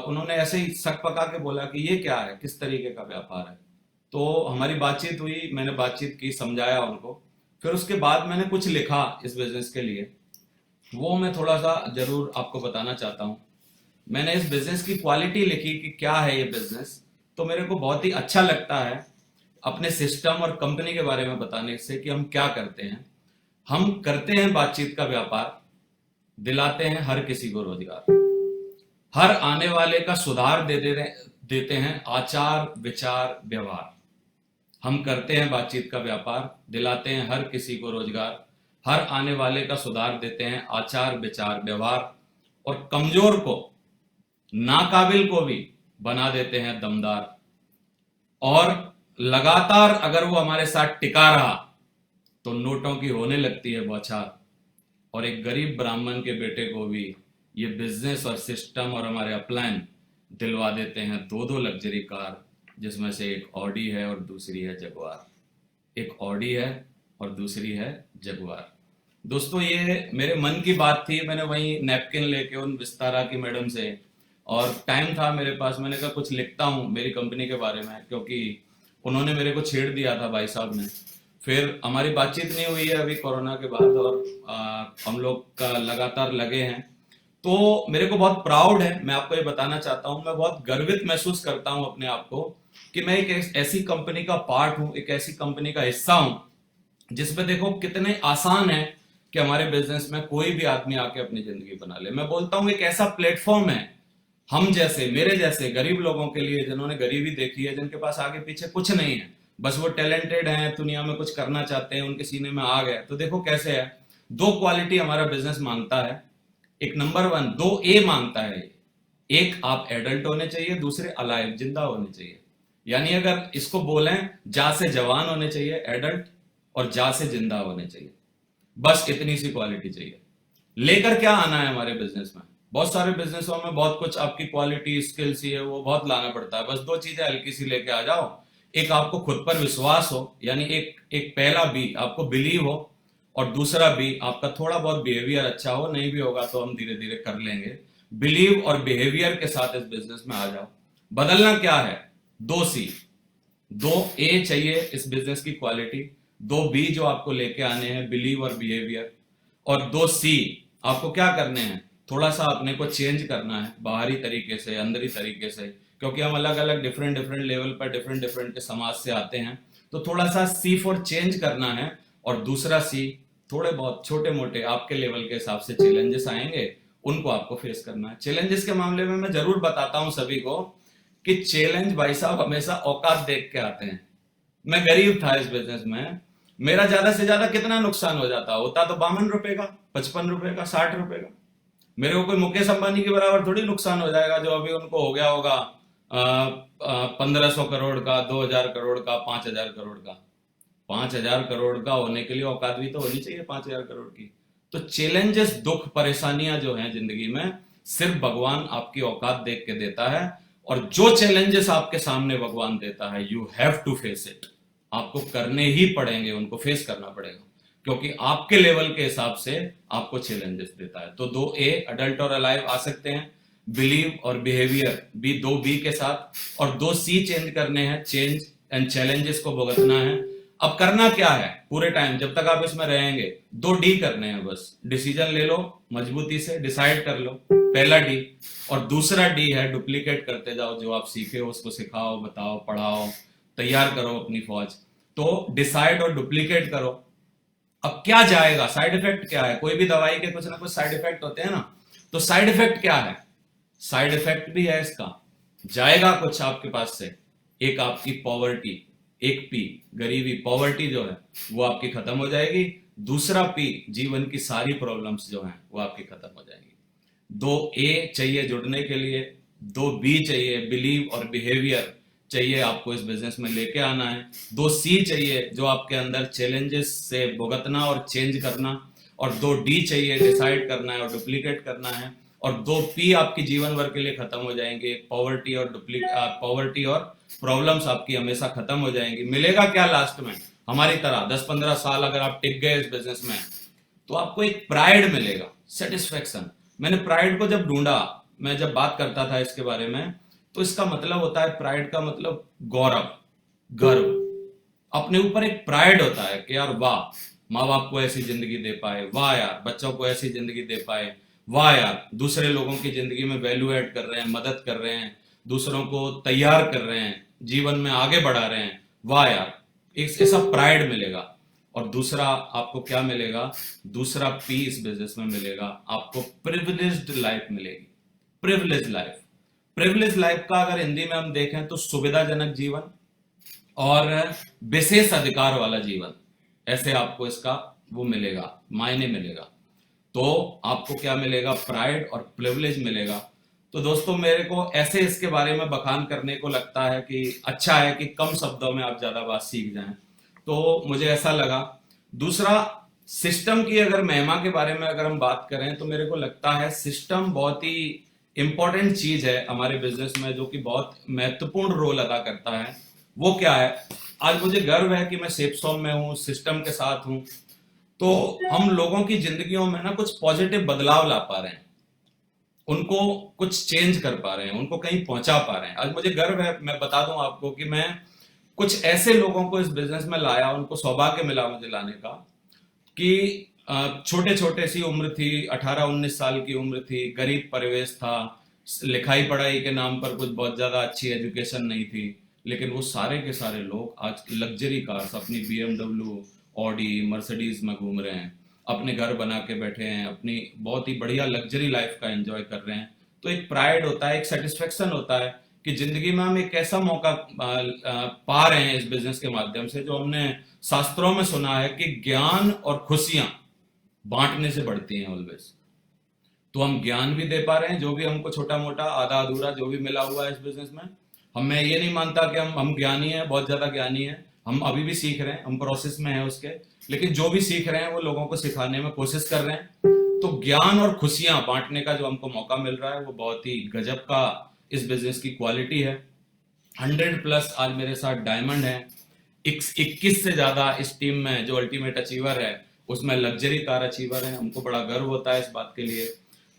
उन्होंने ऐसे ही शक पका के बोला कि ये क्या है, किस तरीके का व्यापार है। तो हमारी बातचीत हुई, मैंने बातचीत की, समझाया उनको। फिर उसके बाद मैंने कुछ लिखा इस बिजनेस के लिए, वो मैं थोड़ा सा जरूर आपको बताना चाहता हूँ। मैंने इस बिजनेस की क्वालिटी लिखी कि क्या है ये बिजनेस। तो मेरे को बहुत ही अच्छा लगता है अपने सिस्टम और कंपनी के बारे में बताने से कि हम क्या करते हैं। हम करते हैं बातचीत का व्यापार, दिलाते हैं हर किसी को रोजगार, हर आने वाले का सुधार देते हैं आचार विचार व्यवहार। हम करते हैं बातचीत का व्यापार, दिलाते हैं हर किसी को रोजगार, हर आने वाले का सुधार देते हैं आचार विचार व्यवहार, और कमजोर को, नाकाबिल को भी बना देते हैं दमदार। और लगातार अगर वो हमारे साथ टिका रहा तो नोटों की होने लगती है बौछार। और एक गरीब ब्राह्मण के बेटे को भी ये बिजनेस और सिस्टम और हमारे अपलाइन दिलवा देते हैं दो दो लग्जरी कार, जिसमें से एक ऑडी है और दूसरी है जगुआर। एक ऑडी है और दूसरी है जगुआर। दोस्तों, ये मेरे मन की बात थी। मैंने वही नैपकिन लेके उन विस्तारा की मैडम से, और टाइम था मेरे पास, मैंने कहा कुछ लिखता हूँ मेरी कंपनी के बारे में, क्योंकि उन्होंने मेरे को छेड़ दिया था भाई साहब ने। फिर हमारी बातचीत नहीं हुई है अभी कोरोना के बाद, और हम लोग का लगातार लगे हैं। तो मेरे को बहुत प्राउड है, मैं आपको ये बताना चाहता हूँ, मैं बहुत गर्वित महसूस करता हूँ अपने आप को कि मैं एक ऐसी कंपनी का पार्ट हूँ, एक ऐसी कंपनी का हिस्सा हूँ जिसमें देखो कितने आसान है कि हमारे बिजनेस में कोई भी आदमी आके अपनी जिंदगी बना ले। मैं बोलता हूँ एक ऐसा प्लेटफॉर्म है हम जैसे, मेरे जैसे गरीब लोगों के लिए, जिन्होंने गरीबी देखी है, जिनके पास आगे पीछे कुछ नहीं है, बस वो टैलेंटेड हैं, दुनिया में कुछ करना चाहते हैं, उनके सीने में आग है। तो देखो कैसे है, दो क्वालिटी हमारा बिजनेस मांगता है। एक नंबर वन, दो ए मांगता है। एक, आप एडल्ट होने चाहिए, दूसरे अलाइव, जिंदा होने चाहिए। यानी अगर इसको बोलें, जा से जवान होने चाहिए एडल्ट, और जा से जिंदा होने चाहिए। बस इतनी सी क्वालिटी चाहिए। लेकर क्या आना है हमारे बिजनेस में? बहुत सारे बिजनेसों में बहुत कुछ आपकी क्वालिटी स्किल्स ही है, वो बहुत लाना पड़ता है। बस दो चीजें हल्की सी लेके आ जाओ। एक, आपको खुद पर विश्वास हो, यानी एक एक पहला बी आपको बिलीव हो, और दूसरा बी आपका थोड़ा बहुत बिहेवियर अच्छा हो। नहीं भी होगा तो हम धीरे धीरे कर लेंगे। बिलीव और बिहेवियर के साथ इस बिजनेस में आ जाओ। बदलना क्या है? दो सी, दो ए चाहिए इस बिजनेस की क्वालिटी, दो बी जो आपको लेके आने हैं, बिलीव और बिहेवियर, और दो सी आपको क्या करने हैं, थोड़ा सा अपने को चेंज करना है, बाहरी तरीके से, अंदरी तरीके से, क्योंकि हम अलग अलग डिफरेंट डिफरेंट लेवल पर डिफरेंट डिफरेंट समाज से आते हैं। तो थोड़ा सा सी फॉर चेंज करना है। और दूसरा सी, थोड़े बहुत छोटे मोटे आपके लेवल के हिसाब से चैलेंजेस आएंगे, उनको आपको फेस करना है। चैलेंजेस के मामले में मैं जरूर बताता हूं सभी को कि चैलेंज भाई साहब हमेशा औकात देख के आते हैं। मैं गरीब था इस बिजनेस में, मेरा ज्यादा से ज्यादा कितना नुकसान हो जाता होता तो 52 रुपए का, 55 रुपए का, 60 रुपए का। मेरे को कोई मुकेश अंबानी के बराबर थोड़ी नुकसान हो जाएगा, जो अभी उनको हो गया होगा 1500 करोड़ का, 2000 करोड़ का, 5000 करोड़ का। 5000 करोड़ का होने के लिए औकात भी तो होनी चाहिए 5000 करोड़ की। तो चैलेंजेस, दुख, परेशानियां जो हैं जिंदगी में, सिर्फ भगवान आपकी औकात देख के देता है। और जो चैलेंजेस आपके सामने भगवान देता है, you have to face it. आपको करने ही पड़ेंगे, उनको फेस करना पड़ेगा, क्योंकि आपके लेवल के हिसाब से आपको चैलेंजेस देता है। तो दो ए, अडल्ट और अलाइव, आ सकते हैं। बिलीव और बिहेवियर भी दो बी के साथ, और दो सी चेंज करने हैं, चेंज एंड चैलेंजेस को भुगतना है। अब करना क्या है पूरे टाइम जब तक आप इसमें रहेंगे? दो डी करने हैं बस। डिसीजन ले लो, मजबूती से डिसाइड कर लो, पहला डी। और दूसरा डी है डुप्लीकेट करते जाओ, जो आप सीखे हो उसको सिखाओ, बताओ, पढ़ाओ, तैयार करो अपनी फौज। तो डिसाइड और डुप्लीकेट करो। अब क्या जाएगा, साइड इफेक्ट क्या है? कोई भी दवाई के कुछ ना कुछ साइड इफेक्ट होते हैं ना। तो साइड इफेक्ट क्या है? साइड इफेक्ट भी है इसका, जाएगा कुछ आपके पास से। एक आपकी पॉवर्टी, एक पी, गरीबी, पॉवर्टी जो है वो आपकी खत्म हो जाएगी। दूसरा पी, जीवन की सारी प्रॉब्लम्स जो हैं वो आपकी खत्म हो जाएगी। दो ए चाहिए जुड़ने के लिए, दो बी चाहिए, बिलीव और बिहेवियर चाहिए, आपको इस बिजनेस में लेके आना है। दो सी चाहिए, जो आपके अंदर चैलेंजेस से भुगतना और चेंज करना। और दो डी चाहिए, डिसाइड करना है और डुप्लीकेट करना है। और दो पी आपकी जीवन भर के लिए खत्म हो जाएंगे, पॉवर्टी और प्रॉब्लम्स आपकी हमेशा खत्म हो जाएंगी। मिलेगा क्या लास्ट में? हमारी तरह 10-15 साल अगर आप टिक गए इस बिजनेस में, तो आपको एक प्राइड मिलेगा, सेटिस्फेक्शन। मैंने प्राइड को जब ढूंढा, मैं जब बात करता था इसके बारे में, तो इसका मतलब होता है, प्राइड का मतलब गौरव, गर्व। अपने ऊपर एक प्राइड होता है कि यार वाह, माँ बाप को ऐसी जिंदगी दे पाए, वाह यार बच्चों को ऐसी जिंदगी दे पाए, वाह यार दूसरे लोगों की जिंदगी में वैल्यू ऐड कर रहे हैं, मदद कर रहे हैं, दूसरों को तैयार कर रहे हैं, जीवन में आगे बढ़ा रहे हैं, वाह यार। एक ऐसा प्राइड मिलेगा। और दूसरा आपको क्या मिलेगा? दूसरा पी इस बिजनेस में मिलेगा, आपको प्रिविलेज्ड लाइफ मिलेगी। प्रिविलेज लाइफ, प्रिविलेज लाइफ का अगर हिंदी में हम देखें तो सुविधाजनक जीवन और विशेष अधिकार वाला जीवन, ऐसे आपको इसका वो मिलेगा, मायने मिलेगा। तो आपको क्या मिलेगा? प्राइड और प्रिविलेज मिलेगा। तो दोस्तों, मेरे को ऐसे इसके बारे में बखान करने को लगता है कि अच्छा है कि कम शब्दों में आप ज्यादा बात सीख जाएं, तो मुझे ऐसा लगा। दूसरा, सिस्टम की अगर महिमा के बारे में अगर हम बात करें, तो मेरे को लगता है सिस्टम बहुत ही इंपॉर्टेंट चीज है हमारे बिजनेस में, जो कि बहुत महत्वपूर्ण रोल अदा करता है। वो क्या है? आज मुझे गर्व है कि मैं सेप्सॉम में हूँ, सिस्टम के साथ हूँ। तो हम लोगों की जिंदगियों में ना कुछ पॉजिटिव बदलाव ला पा रहे हैं, उनको कुछ चेंज कर पा रहे हैं, उनको कहीं पहुंचा पा रहे हैं। आज मुझे गर्व है, मैं बता दूं आपको कि मैं कुछ ऐसे लोगों को इस बिजनेस में लाया, उनको सौभाग्य मिला मुझे लाने का, कि छोटे छोटे सी उम्र थी, 18-19 साल की उम्र थी, गरीब परिवेश था, लिखाई पढ़ाई के नाम पर कुछ बहुत ज्यादा अच्छी एजुकेशन नहीं थी, लेकिन वो सारे के सारे लोग आज लग्जरी कार्स, अपनी BMW, ऑडी, मर्सिडीज में घूम रहे हैं, अपने घर बना के बैठे हैं, अपनी बहुत ही बढ़िया लग्जरी लाइफ का एंजॉय कर रहे हैं। तो एक प्राइड होता है, एक सेटिस्फेक्शन होता है कि जिंदगी में हम एक ऐसा मौका पा रहे हैं इस बिजनेस के माध्यम से, जो हमने शास्त्रों में सुना है कि ज्ञान और खुशियां बांटने से बढ़ती हैं ऑलवेज। तो हम ज्ञान भी दे पा रहे हैं, जो भी हमको छोटा मोटा आधा अधूरा जो भी मिला हुआ है इस बिजनेस में। हम, मैं ये नहीं मानता कि हम ज्ञानी हैं, बहुत ज्यादा ज्ञानी हैं, हम अभी भी सीख रहे हैं, हम प्रोसेस में हैं उसके। लेकिन जो भी सीख रहे हैं वो लोगों को सिखाने में कोशिश कर रहे हैं। तो ज्ञान और खुशियां बांटने का जो हमको मौका मिल रहा है, वो बहुत ही गजब का इस बिजनेस की क्वालिटी है। 100+ आज मेरे साथ डायमंड है, 21 से ज्यादा इस टीम में जो अल्टीमेट अचीवर है, उसमें लग्जरी कार अचीवर है। हमको बड़ा गर्व होता है इस बात के लिए।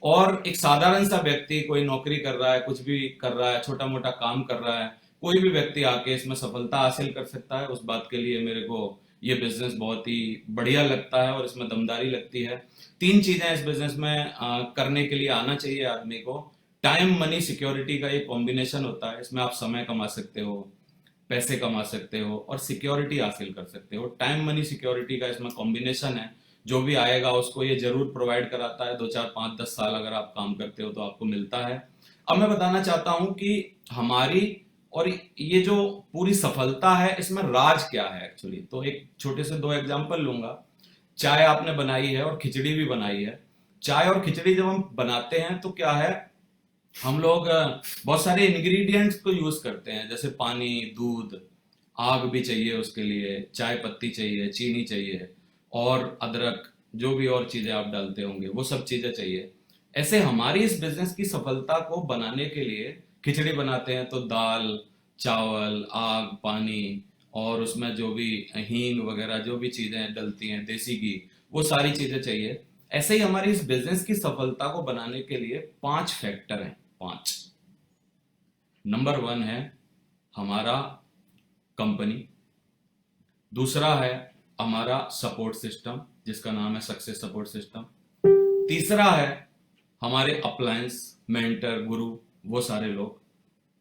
और एक साधारण सा व्यक्ति, कोई नौकरी कर रहा है, कुछ भी कर रहा है, छोटा मोटा काम कर रहा है, कोई भी व्यक्ति आके इसमें सफलता हासिल कर सकता है। उस बात के लिए मेरे को ये बिजनेस बहुत ही बढ़िया लगता है और इसमें दमदारी लगती है। 3 चीजें इस बिजनेस में करने के लिए आना चाहिए आदमी को। टाइम, मनी, सिक्योरिटी का एक कॉम्बिनेशन होता है। इसमें आप समय कमा सकते हो, पैसे कमा सकते हो और सिक्योरिटी हासिल कर सकते हो। टाइम, मनी, सिक्योरिटी का इसमें कॉम्बिनेशन है। जो भी आएगा उसको ये जरूर प्रोवाइड कराता है। 2, 4, 5, 10 साल अगर आप काम करते हो तो आपको मिलता है। अब मैं बताना चाहता हूं कि हमारी और ये जो पूरी सफलता है, इसमें राज क्या है एक्चुअली। तो एक छोटे से 2 एग्जांपल लूंगा। चाय आपने बनाई है और खिचड़ी भी बनाई है। चाय और खिचड़ी जब हम बनाते हैं तो क्या है, हम लोग बहुत सारे इंग्रेडिएंट्स को यूज करते हैं, जैसे पानी, दूध, आग भी चाहिए उसके लिए, चाय पत्ती चाहिए, चीनी चाहिए और अदरक, जो भी और चीजें आप डालते होंगे वो सब चीजें चाहिए। ऐसे हमारी इस बिजनेस की सफलता को बनाने के लिए खिचड़ी बनाते हैं तो दाल, चावल, आग, पानी और उसमें जो भी हींग वगैरह जो भी चीजें डलती हैं, देसी घी, वो सारी चीजें चाहिए। ऐसे ही हमारी इस बिजनेस की सफलता को बनाने के लिए 5 फैक्टर हैं। 5। नंबर 1 है हमारा कंपनी। दूसरा है हमारा सपोर्ट सिस्टम, जिसका नाम है सक्सेस सपोर्ट सिस्टम। तीसरा है हमारे अप्लायंस, मेंटर, गुरु, वो सारे लोग।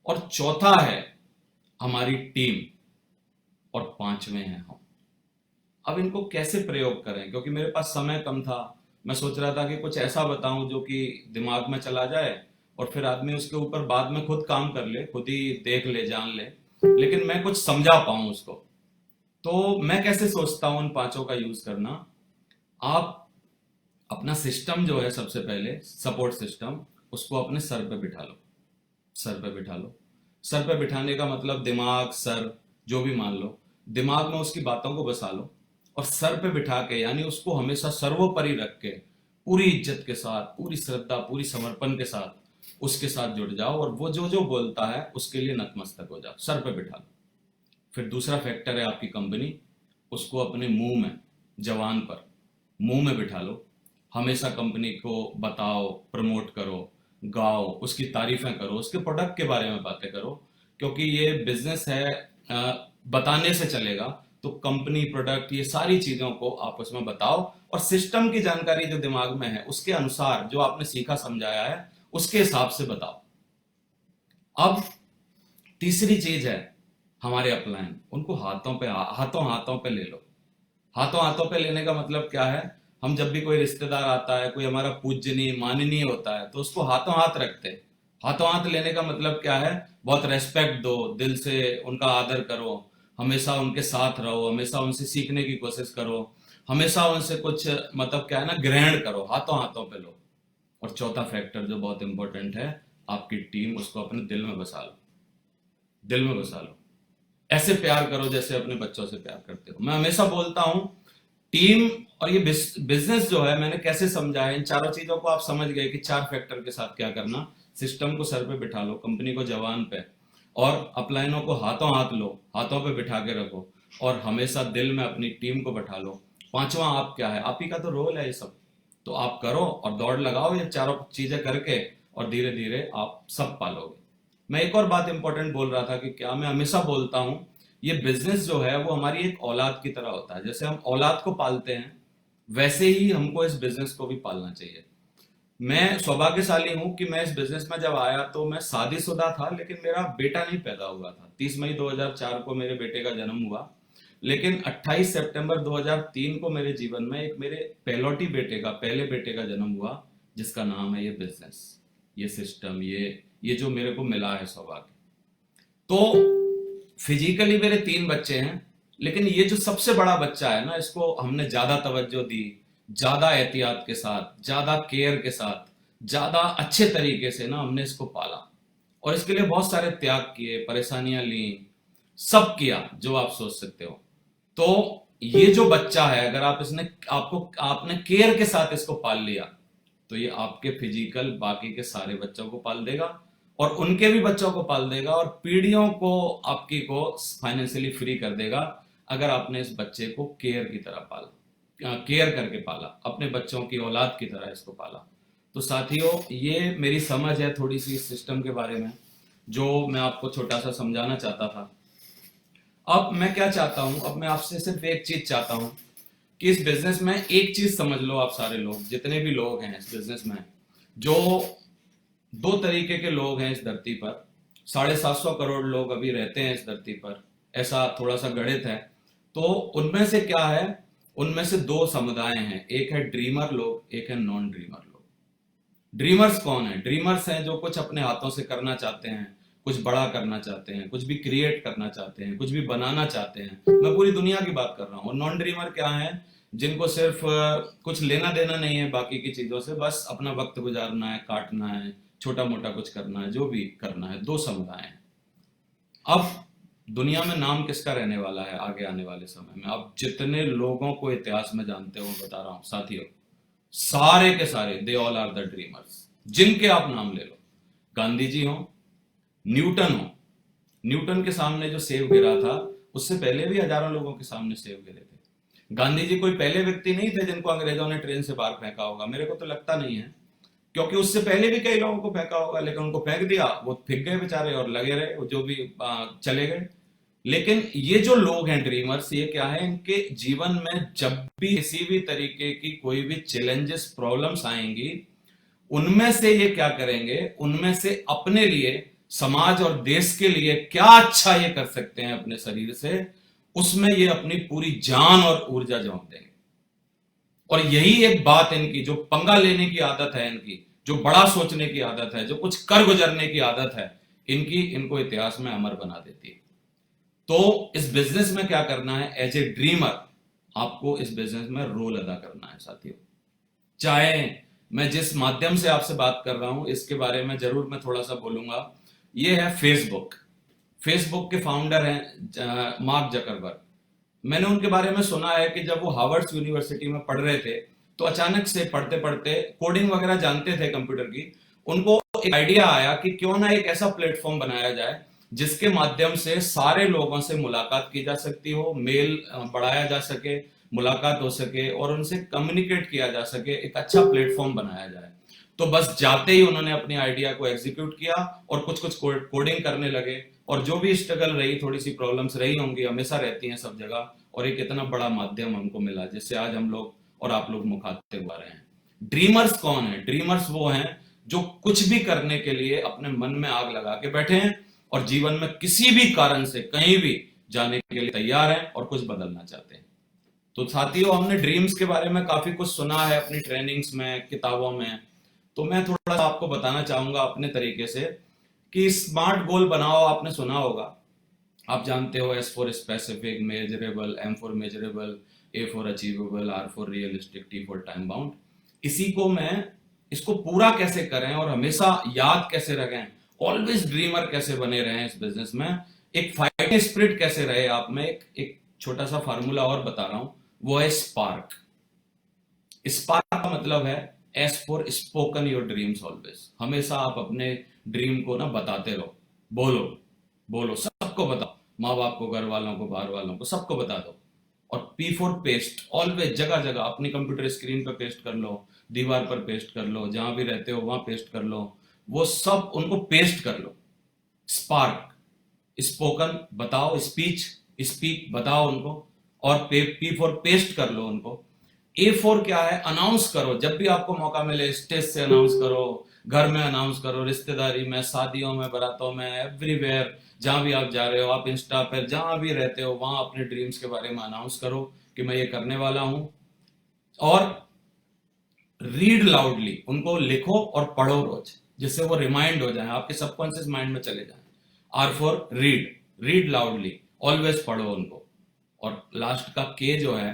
और चौथा है हमारी टीम। और 5वें हैं हम। अब इनको कैसे प्रयोग करें, क्योंकि मेरे पास समय कम था। मैं सोच रहा था कि कुछ ऐसा बताऊं जो कि दिमाग में चला जाए और फिर आदमी उसके ऊपर बाद में खुद काम कर ले, खुद ही देख ले, जान ले, लेकिन मैं कुछ समझा पाऊं उसको। तो मैं कैसे सोचता हूं उन 5 का यूज करना। आप अपना सिस्टम जो है, सबसे पहले सपोर्ट सिस्टम, उसको अपने सर पे बिठा लो। सर पे बिठा लो। सर पे बिठाने का मतलब दिमाग, सर, जो भी मान लो, दिमाग में उसकी बातों को बसा लो और सर पे बिठा के, यानी उसको हमेशा सर्वोपरि रख के, पूरी इज्जत के साथ, पूरी श्रद्धा, पूरी समर्पण के साथ उसके साथ जुड़ जाओ और वो जो जो बोलता है उसके लिए नतमस्तक हो जाओ, सर पे बिठा लो। फिर दूसरा फैक्टर है आपकी कंपनी, उसको अपने मुंह में, जवान पर, मुंह में बिठा लो। हमेशा कंपनी को बताओ, प्रमोट करो, गाओ, उसकी तारीफें करो, उसके प्रोडक्ट के बारे में बातें करो, क्योंकि ये बिजनेस है, बताने से चलेगा। तो कंपनी, प्रोडक्ट, ये सारी चीजों को आपस में बताओ और सिस्टम की जानकारी जो दिमाग में है उसके अनुसार, जो आपने सीखा समझाया है उसके हिसाब से बताओ। अब तीसरी चीज है हमारे अपलाइन, उनको हाथों हाथों पे ले लो। हाथों हाथों पे लेने का मतलब क्या है? हम जब भी कोई रिश्तेदार आता है, कोई हमारा पूजनीय माननीय होता है, तो उसको हाथों हाथ रखते हैं। हाथों हाथ लेने का मतलब क्या है? बहुत रेस्पेक्ट दो, दिल से उनका आदर करो, हमेशा उनके साथ रहो, हमेशा उनसे सीखने की कोशिश करो, हमेशा उनसे कुछ, मतलब क्या है ना, ग्रहण करो, हाथों हाथों पे लो। और चौथा फैक्टर जो बहुत इंपॉर्टेंट है, आपकी टीम, उसको अपने दिल में बसा लो। दिल में बसा लो, ऐसे प्यार करो जैसे अपने बच्चों से प्यार करते हो। मैं हमेशा बोलता हूं, टीम और ये बिजनेस जो है, मैंने कैसे समझा है, इन चारों चीजों को आप समझ गए कि चार फैक्टर के साथ क्या करना। सिस्टम को सर पे बिठा लो, कंपनी को जवान पे, और अपलाइनों को हाथों हाथ लो, हाथों पे बिठा के रखो, और हमेशा दिल में अपनी टीम को बैठा लो। पांचवा आप क्या है, आप ही का तो रोल है ये सब, तो आप करो और दौड़ लगाओ ये चारों चीजें करके, और धीरे धीरे आप सब पालोगे। मैं एक और बात इंपॉर्टेंट बोल रहा था कि क्या, मैं हमेशा बोलता हूं, ये बिजनेस जो है वो हमारी एक औलाद की तरह होता है। जैसे हम औलाद को पालते हैं, वैसे ही हमको इस बिजनेस को भी पालना चाहिए। मैं सौभाग्यशाली हूं कि मैं इस बिजनेस में जब आया तो मैं शादीशुदा था, लेकिन मेरा बेटा नहीं पैदा हुआ था। 30 मई 2004 को मेरे बेटे का जन्म हुआ, लेकिन 28 सितंबर 2003 को मेरे जीवन में एक मेरे पहलौटी बेटे का, पहले बेटे का जन्म हुआ, जिसका नाम है ये बिजनेस, ये सिस्टम, ये जो मेरे को मिला है सौभाग्य। तो फिजिकली मेरे तीन बच्चे हैं, लेकिन ये जो सबसे बड़ा बच्चा है ना, इसको हमने ज्यादा तवज्जो दी, ज्यादा एहतियात के साथ, ज्यादा केयर के साथ, ज्यादा अच्छे तरीके से ना हमने इसको पाला, और इसके लिए बहुत सारे त्याग किए, परेशानियां ली, सब किया जो आप सोच सकते हो। तो ये जो बच्चा है, अगर आप इसने आपको आपने केयर के साथ इसको पाल लिया, तो ये आपके फिजिकल बाकी के सारे बच्चों को पाल देगा, और उनके भी बच्चों को पाल देगा, और पीढ़ियों को आपकी को फाइनेंशियली फ्री कर देगा, अगर आपने इस बच्चे को केयर की तरह पाला, केयर करके पाला, अपने बच्चों की औलाद की तरह इसको पाला। तो साथियों, ये मेरी समझ है थोड़ी सी इस सिस्टम के बारे में, जो मैं आपको छोटा सा समझाना चाहता था। अब मैं क्या चाहता हूं, अब मैं आपसे सिर्फ एक चीज चाहता हूं कि इस बिजनेस में एक चीज समझ लो, आप सारे लोग, जितने भी लोग हैं इस बिजनेस में, जो दो तरीके के लोग हैं इस धरती पर, 750 करोड़ लोग अभी रहते हैं इस धरती पर, ऐसा थोड़ा सा गणित है। तो उनमें से क्या है, उनमें से दो समुदाय हैं, एक है ड्रीमर लोग, एक है नॉन ड्रीमर लोग। ड्रीमर्स कौन है? ड्रीमर्स हैं जो कुछ अपने हाथों से करना चाहते हैं, कुछ बड़ा करना चाहते हैं, कुछ भी क्रिएट करना चाहते हैं, कुछ भी बनाना चाहते हैं, मैं पूरी दुनिया की बात कर रहा हूँ। और नॉन ड्रीमर क्या है? जिनको सिर्फ कुछ लेना देना नहीं है बाकी की चीजों से, बस अपना वक्त गुजारना है, काटना है, छोटा मोटा कुछ करना है, जो भी करना है। दो समुदाय हैं। अब दुनिया में नाम किसका रहने वाला है आगे आने वाले समय में? अब जितने लोगों को इतिहास में जानते हो, बता रहा हूं साथियों, सारे के सारे they all are the dreamers. जिनके आप नाम ले लो, गांधी जी हो, न्यूटन हो, न्यूटन के सामने जो सेब गिरा था, उससे पहले भी हजारों लोगों के सामने सेब गिरे थे। गांधी जी कोई पहले व्यक्ति नहीं थे जिनको अंग्रेजों ने ट्रेन से बाहर फेंका होगा, मेरे को तो लगता नहीं है, क्योंकि उससे पहले भी कई लोगों को फेंका होगा, लेकिन उनको फेंक दिया, वो फिक गए बेचारे और लगे रहे, वो जो भी चले गए। लेकिन ये जो लोग हैं ड्रीमर्स, ये क्या है, इनके जीवन में जब भी किसी भी तरीके की कोई भी चैलेंजेस, प्रॉब्लम्स आएंगी, उनमें से ये क्या करेंगे, उनमें से अपने लिए, समाज और देश के लिए क्या अच्छा ये कर सकते हैं अपने शरीर से, उसमें ये अपनी पूरी जान और ऊर्जा झोंक देंगे। और यही एक बात इनकी, जो पंगा लेने की आदत है इनकी, जो बड़ा सोचने की आदत है, जो कुछ कर गुजरने की आदत है इनकी, इनको इतिहास में अमर बना देती है। तो इस बिजनेस में क्या करना है, एज ए ड्रीमर आपको इस बिजनेस में रोल अदा करना है साथियों। चाहे मैं जिस माध्यम से आपसे बात कर रहा हूं, इसके बारे में जरूर मैं थोड़ा सा बोलूंगा। ये है फेसबुक। फेसबुक के फाउंडर हैं मार्क जकरबर्ग। मैंने उनके बारे में सुना है कि जब वो हार्वर्ड यूनिवर्सिटी में पढ़ रहे थे तो अचानक से पढ़ते पढ़ते, कोडिंग वगैरह जानते थे कंप्यूटर की, उनको एक आइडिया आया कि क्यों ना एक ऐसा प्लेटफॉर्म बनाया जाए जिसके माध्यम से सारे लोगों से मुलाकात की जा सकती हो, मेल बढ़ाया जा सके, मुलाकात हो सके और उनसे कम्युनिकेट किया जा सके, एक अच्छा प्लेटफॉर्म बनाया जाए। तो बस जाते ही उन्होंने अपनी आइडिया को एग्जीक्यूट किया और कुछ कुछ कोडिंग करने लगे। और जो भी स्ट्रगल रही, थोड़ी सी प्रॉब्लम्स रही होंगी, हमेशा रहती हैं सब जगह, और एक इतना बड़ा माध्यम हमको मिला जिससे आज हम लोग और आप लोग मुखातिब आ रहे हैं। ड्रीमर्स कौन है? ड्रीमर्स वो हैं जो कुछ भी करने के लिए अपने मन में आग लगा के बैठे हैं और जीवन में किसी भी कारण से कहीं भी जाने के लिए तैयार हैं और कुछ बदलना चाहते हैं। तो साथियों, हमने ड्रीम्स के बारे में काफी कुछ सुना है अपनी ट्रेनिंग्स में, किताबों में। तो मैं थोड़ा सा आपको बताना चाहूंगा अपने तरीके से कि स्मार्ट गोल बनाओ। आपने सुना होगा, आप जानते हो, S for specific, measurable, M for measurable, A for achievable, R for realistic, T for time bound. इसी को मैं, इसको पूरा कैसे करें और हमेशा याद कैसे रखें, ऑलवेज ड्रीमर कैसे बने रहें इस बिजनेस में, एक फाइटिंग स्पिरिट कैसे रहे आप में, एक छोटा सा फार्मूला और बता रहा हूं, वो है स्पार्क। स्पार्क का मतलब है S for spoken your dreams always. हमेशा आप अपने ड्रीम को ना बताते रहो, बोलो बोलो, सबको बताओ, माँ बाप को, घर वालों को, बाहर वालों को, सबको बता दो। और पी फॉर पेस्ट, ऑलवेज जगह जगह अपनी कंप्यूटर स्क्रीन पर पेस्ट कर लो, दीवार पर पेस्ट कर लो, जहां भी रहते हो वहां पेस्ट कर लो, वो सब उनको पेस्ट कर लो। स्पार्क, स्पोकन बताओ, स्पीच, स्पीक बताओ उनको, और पी फॉर पेस्ट कर लो उनको। ए फॉर क्या है? अनाउंस करो, जब भी आपको मौका मिले स्टेज से अनाउंस करो, घर में अनाउंस करो, रिश्तेदारी में, शादियों में, बारातों में, एवरीवेयर, जहां भी आप जा रहे हो, आप इंस्टा पर जहां भी रहते हो वहां अपने ड्रीम्स के बारे में अनाउंस करो कि मैं ये करने वाला हूं। और रीड लाउडली, उनको लिखो और पढ़ो रोज, जिससे वो रिमाइंड हो जाए, आपके सबकॉन्शियस माइंड में चले जाए। R for read, read loudly, always पढ़ो उनको। और लास्ट का के जो है,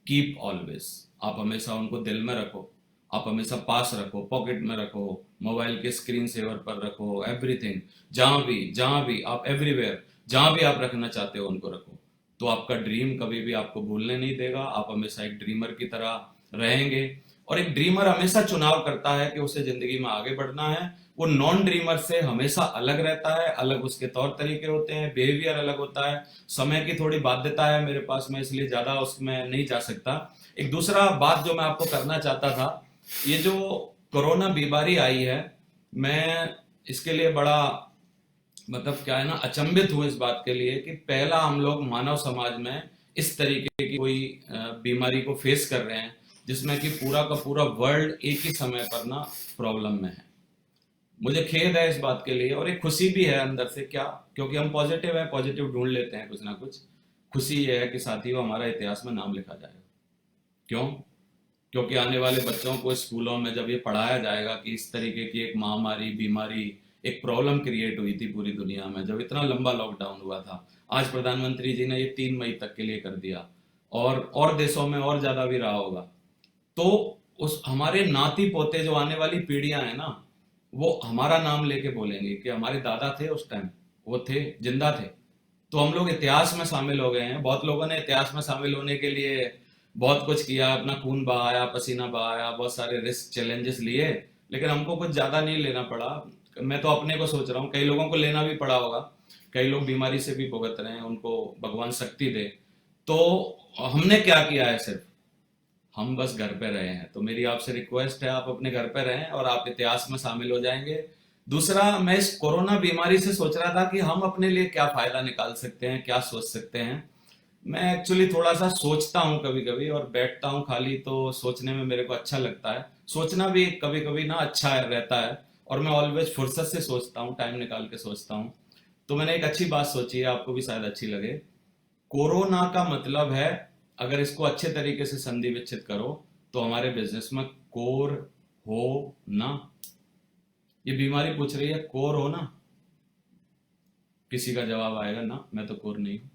कीप ऑलवेज, आप हमेशा उनको दिल में रखो, आप हमेशा पास रखो, पॉकेट में रखो, मोबाइल के स्क्रीन सेवर पर रखो, एवरीथिंग, जहां भी आप, एवरीवेयर, जहां भी आप रखना चाहते हो उनको रखो। तो आपका ड्रीम कभी भी आपको भूलने नहीं देगा, आप हमेशा एक ड्रीमर की तरह रहेंगे। और एक ड्रीमर हमेशा चुनाव करता है कि उसे जिंदगी में आगे बढ़ना है। वो नॉन ड्रीमर से हमेशा अलग रहता है, अलग उसके तौर तरीके होते हैं, बिहेवियर अलग होता है। समय की थोड़ी बाध्यता है मेरे पास में, इसलिए ज्यादा उसमें नहीं जा सकता। एक दूसरा बात जो मैं आपको करना चाहता था, ये जो कोरोना बीमारी आई है, मैं इसके लिए बड़ा, मतलब क्या है ना, अचंभित हूं इस बात के लिए कि पहला हम लोग मानव समाज में इस तरीके की कोई बीमारी को फेस कर रहे हैं जिसमें कि पूरा का पूरा वर्ल्ड एक ही समय पर ना प्रॉब्लम में है। मुझे खेद है इस बात के लिए और एक खुशी भी है अंदर से। क्या? क्योंकि हम पॉजिटिव है, पॉजिटिव ढूंढ लेते हैं कुछ ना कुछ। खुशी ये है कि साथियों, हमारा इतिहास में नाम लिखा जाएगा। क्यों? क्योंकि आने वाले बच्चों को स्कूलों में जब ये पढ़ाया जाएगा कि इस तरीके की एक महामारी, बीमारी, एक प्रॉब्लम क्रिएट हुई थी पूरी दुनिया में, जब इतना लंबा लॉकडाउन हुआ था, आज प्रधानमंत्री जी ने ये 3 मई तक के लिए कर दिया, और देशों में और ज्यादा भी रहा होगा। तो उस हमारे नाती पोते, जो आने वाली पीढ़ियां हैं ना, वो हमारा नाम लेके बोलेंगे कि हमारे दादा थे उस टाइम, वो थे, जिंदा थे। तो हम लोग इतिहास में शामिल हो गए हैं। बहुत लोगों ने इतिहास में शामिल होने के लिए बहुत कुछ किया, अपना खून बहाया, पसीना बहाया, बहुत सारे रिस्क, चैलेंजेस लिए, लेकिन हमको कुछ ज्यादा नहीं लेना पड़ा। मैं तो अपने को सोच रहा हूँ, कई लोगों को लेना भी पड़ा होगा, कई लोग बीमारी से भी भुगत रहे हैं, उनको भगवान शक्ति दे। तो हमने क्या किया है? सिर्फ हम बस घर पे रहे हैं। तो मेरी आपसे रिक्वेस्ट है, आप अपने घर पे रहें और आप इतिहास में शामिल हो जाएंगे। दूसरा, मैं इस कोरोना बीमारी से सोच रहा था कि हम अपने लिए क्या फायदा निकाल सकते हैं, क्या सोच सकते हैं। मैं एक्चुअली थोड़ा सा सोचता हूँ कभी कभी, और बैठता हूँ खाली तो सोचने में मेरे को अच्छा लगता है। सोचना भी कभी कभी ना अच्छा रहता है, और मैं ऑलवेज फुर्सत से सोचता हूँ, टाइम निकाल के सोचता हूँ। तो मैंने एक अच्छी बात सोची है, आपको भी शायद अच्छी लगे। कोरोना का मतलब है, अगर इसको अच्छे तरीके से संधि विच्छेद करो, तो हमारे बिजनेस में कोर हो ना। ये बीमारी पूछ रही है, कोर हो ना? किसी का जवाब आएगा ना, मैं तो कोर नहीं हूं।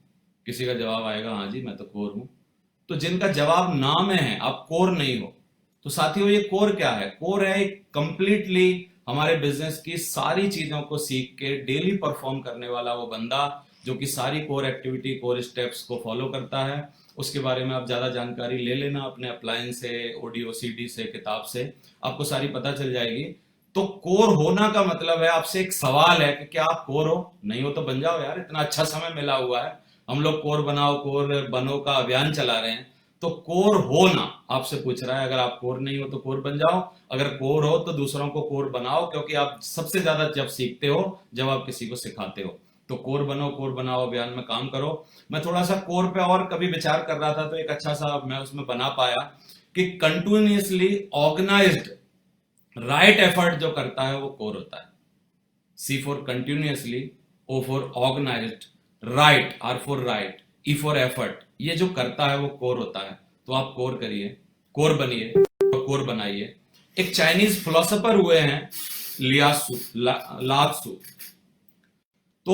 किसी का जवाब आएगा, हाँ जी मैं तो कोर हूं। तो जिनका जवाब ना में है, आप कोर नहीं हो, तो साथियों ये कोर क्या है? कोर है एक कंप्लीटली हमारे बिजनेस की सारी चीजों को सीख के डेली परफॉर्म करने वाला वो बंदा जो कि सारी कोर एक्टिविटी कोर स्टेप्स को फॉलो करता है। उसके बारे में आप ज्यादा जानकारी ले लेना अपने अप्लायंस से, ऑडियो सीडी से, किताब से, आपको सारी पता चल जाएगी। तो कोर होना का मतलब है, आपसे एक सवाल है कि क्या आप कोर हो? नहीं हो तो बन जाओ यार, इतना अच्छा समय मिला हुआ है। हम लोग कोर बनाओ कोर बनो का अभियान चला रहे हैं। तो कोर हो ना, आपसे पूछ रहा है। अगर आप कोर नहीं हो तो कोर बन जाओ, अगर कोर हो तो दूसरों को कोर बनाओ, क्योंकि आप सबसे ज्यादा जब सीखते हो जब आप किसी को सिखाते हो। तो कोर बनो, कोर बनाओ अभियान में काम करो। मैं थोड़ा सा कोर पे और कभी विचार कर रहा था तो एक अच्छा सा मैं उसमें बना पाया कि कंटिन्यूअसली ऑर्गेनाइज्ड राइट एफर्ट जो करता है वो कोर होता है। C for continuously, O for organised, right, R for right, E for effort, ये जो करता है वो कोर होता है। तो आप कोर करिए, कोर बनिए और कोर बनाइए। एक चाइनीज फिलोसोफर हुए हैं लियासु लात्सु, तो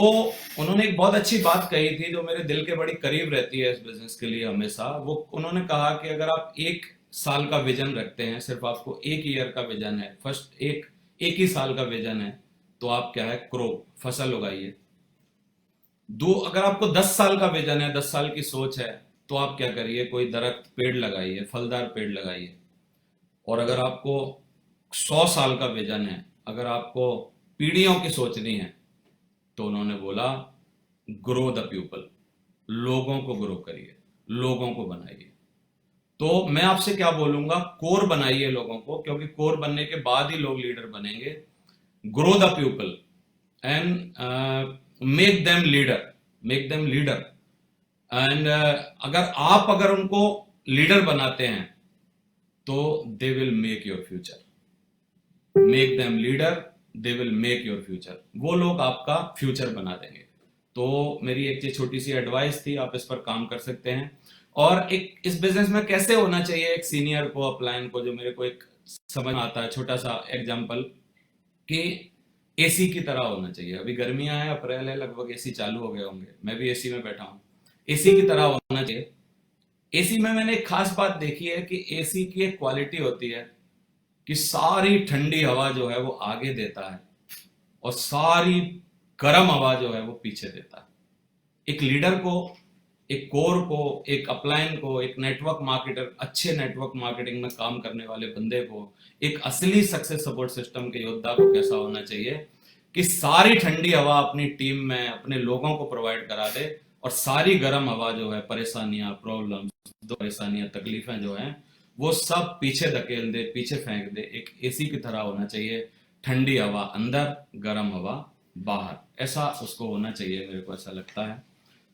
उन्होंने एक बहुत अच्छी बात कही थी जो मेरे दिल के बड़ी करीब रहती है इस बिजनेस के लिए हमेशा। वो उन्होंने कहा कि अगर आप एक साल का विजन रखते हैं, सिर्फ आपको एक ईयर का विजन है, फर्स्ट एक ही साल का विजन है, तो आप क्या है, क्रॉप, फसल उगाइए। अगर आपको 10 साल का विजन है, 10 साल की सोच है, तो आप क्या करिए, कोई दरख्त पेड़ लगाइए, फलदार पेड़ लगाइए। और अगर आपको 100 साल का विजन है, अगर आपको पीढ़ियों की सोचनी है, तो उन्होंने बोला ग्रो द पीपल, लोगों को ग्रो करिए, लोगों को बनाइए। तो मैं आपसे क्या बोलूंगा, कोर बनाइए लोगों को, क्योंकि कोर बनने के बाद ही लोग लीडर बनेंगे। Grow the people and make them leader, make them leader. And अगर उनको लीडर बनाते हैं तो they will make your future. Make them leader, they will make your future. वो लोग आपका फ्यूचर बना देंगे। तो मेरी एक ये छोटी सी एडवाइस थी, आप इस पर काम कर सकते हैं। और एक इस बिजनेस में कैसे होना चाहिए एक सीनियर को, अपलाइन को, जो मेरे को एक समझ में आता है, छोटा सा एग्जांपल, कि एसी की तरह होना चाहिए। अभी गर्मियां हैं, अप्रैल है, लगभग एसी चालू हो गए होंगे, मैं भी एसी में बैठा हूं। एसी की तरह होना चाहिए। एसी में मैंने एक खास बात देखी है कि एसी की एक क्वालिटी होती है कि सारी ठंडी हवा जो है वो आगे देता है और सारी गर्म हवा जो है वो पीछे देता है। एक लीडर को, एक कोर को, एक अपलाइन को, एक नेटवर्क मार्केटर, अच्छे नेटवर्क मार्केटिंग में काम करने वाले बंदे को, एक असली सक्सेस सपोर्ट सिस्टम के योद्धा को कैसा होना चाहिए कि सारी ठंडी हवा अपनी टीम में अपने लोगों को प्रोवाइड करा दे और सारी गर्म हवा जो है, परेशानियां, प्रॉब्लम्स, परेशानियां, तकलीफें जो हैं, वो सब पीछे धकेल दे, पीछे फेंक दे। एक एसी की तरह होना चाहिए, ठंडी हवा अंदर, गर्म हवा बाहर, ऐसा उसको होना चाहिए, मेरे को ऐसा लगता है।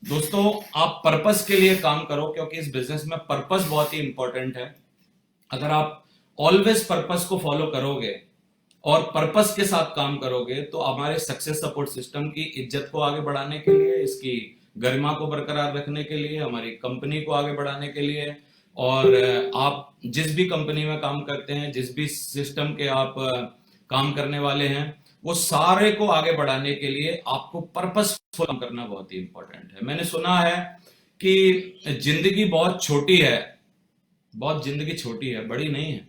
दोस्तों, आप पर्पस के लिए काम करो, क्योंकि इस बिजनेस में पर्पस बहुत ही इंपॉर्टेंट है। अगर आप ऑलवेज पर्पस को फॉलो करोगे और पर्पस के साथ काम करोगे, तो हमारे सक्सेस सपोर्ट सिस्टम की इज्जत को आगे बढ़ाने के लिए, इसकी गरिमा को बरकरार रखने के लिए, हमारी कंपनी को आगे बढ़ाने के लिए, और आप जिस भी कंपनी में काम करते हैं, जिस भी सिस्टम के आप काम करने वाले हैं, वो सारे को आगे बढ़ाने के लिए आपको पर्पसफुल काम करना बहुत ही इंपॉर्टेंट है। मैंने सुना है कि जिंदगी बहुत छोटी है, बहुत जिंदगी छोटी है, बड़ी नहीं है।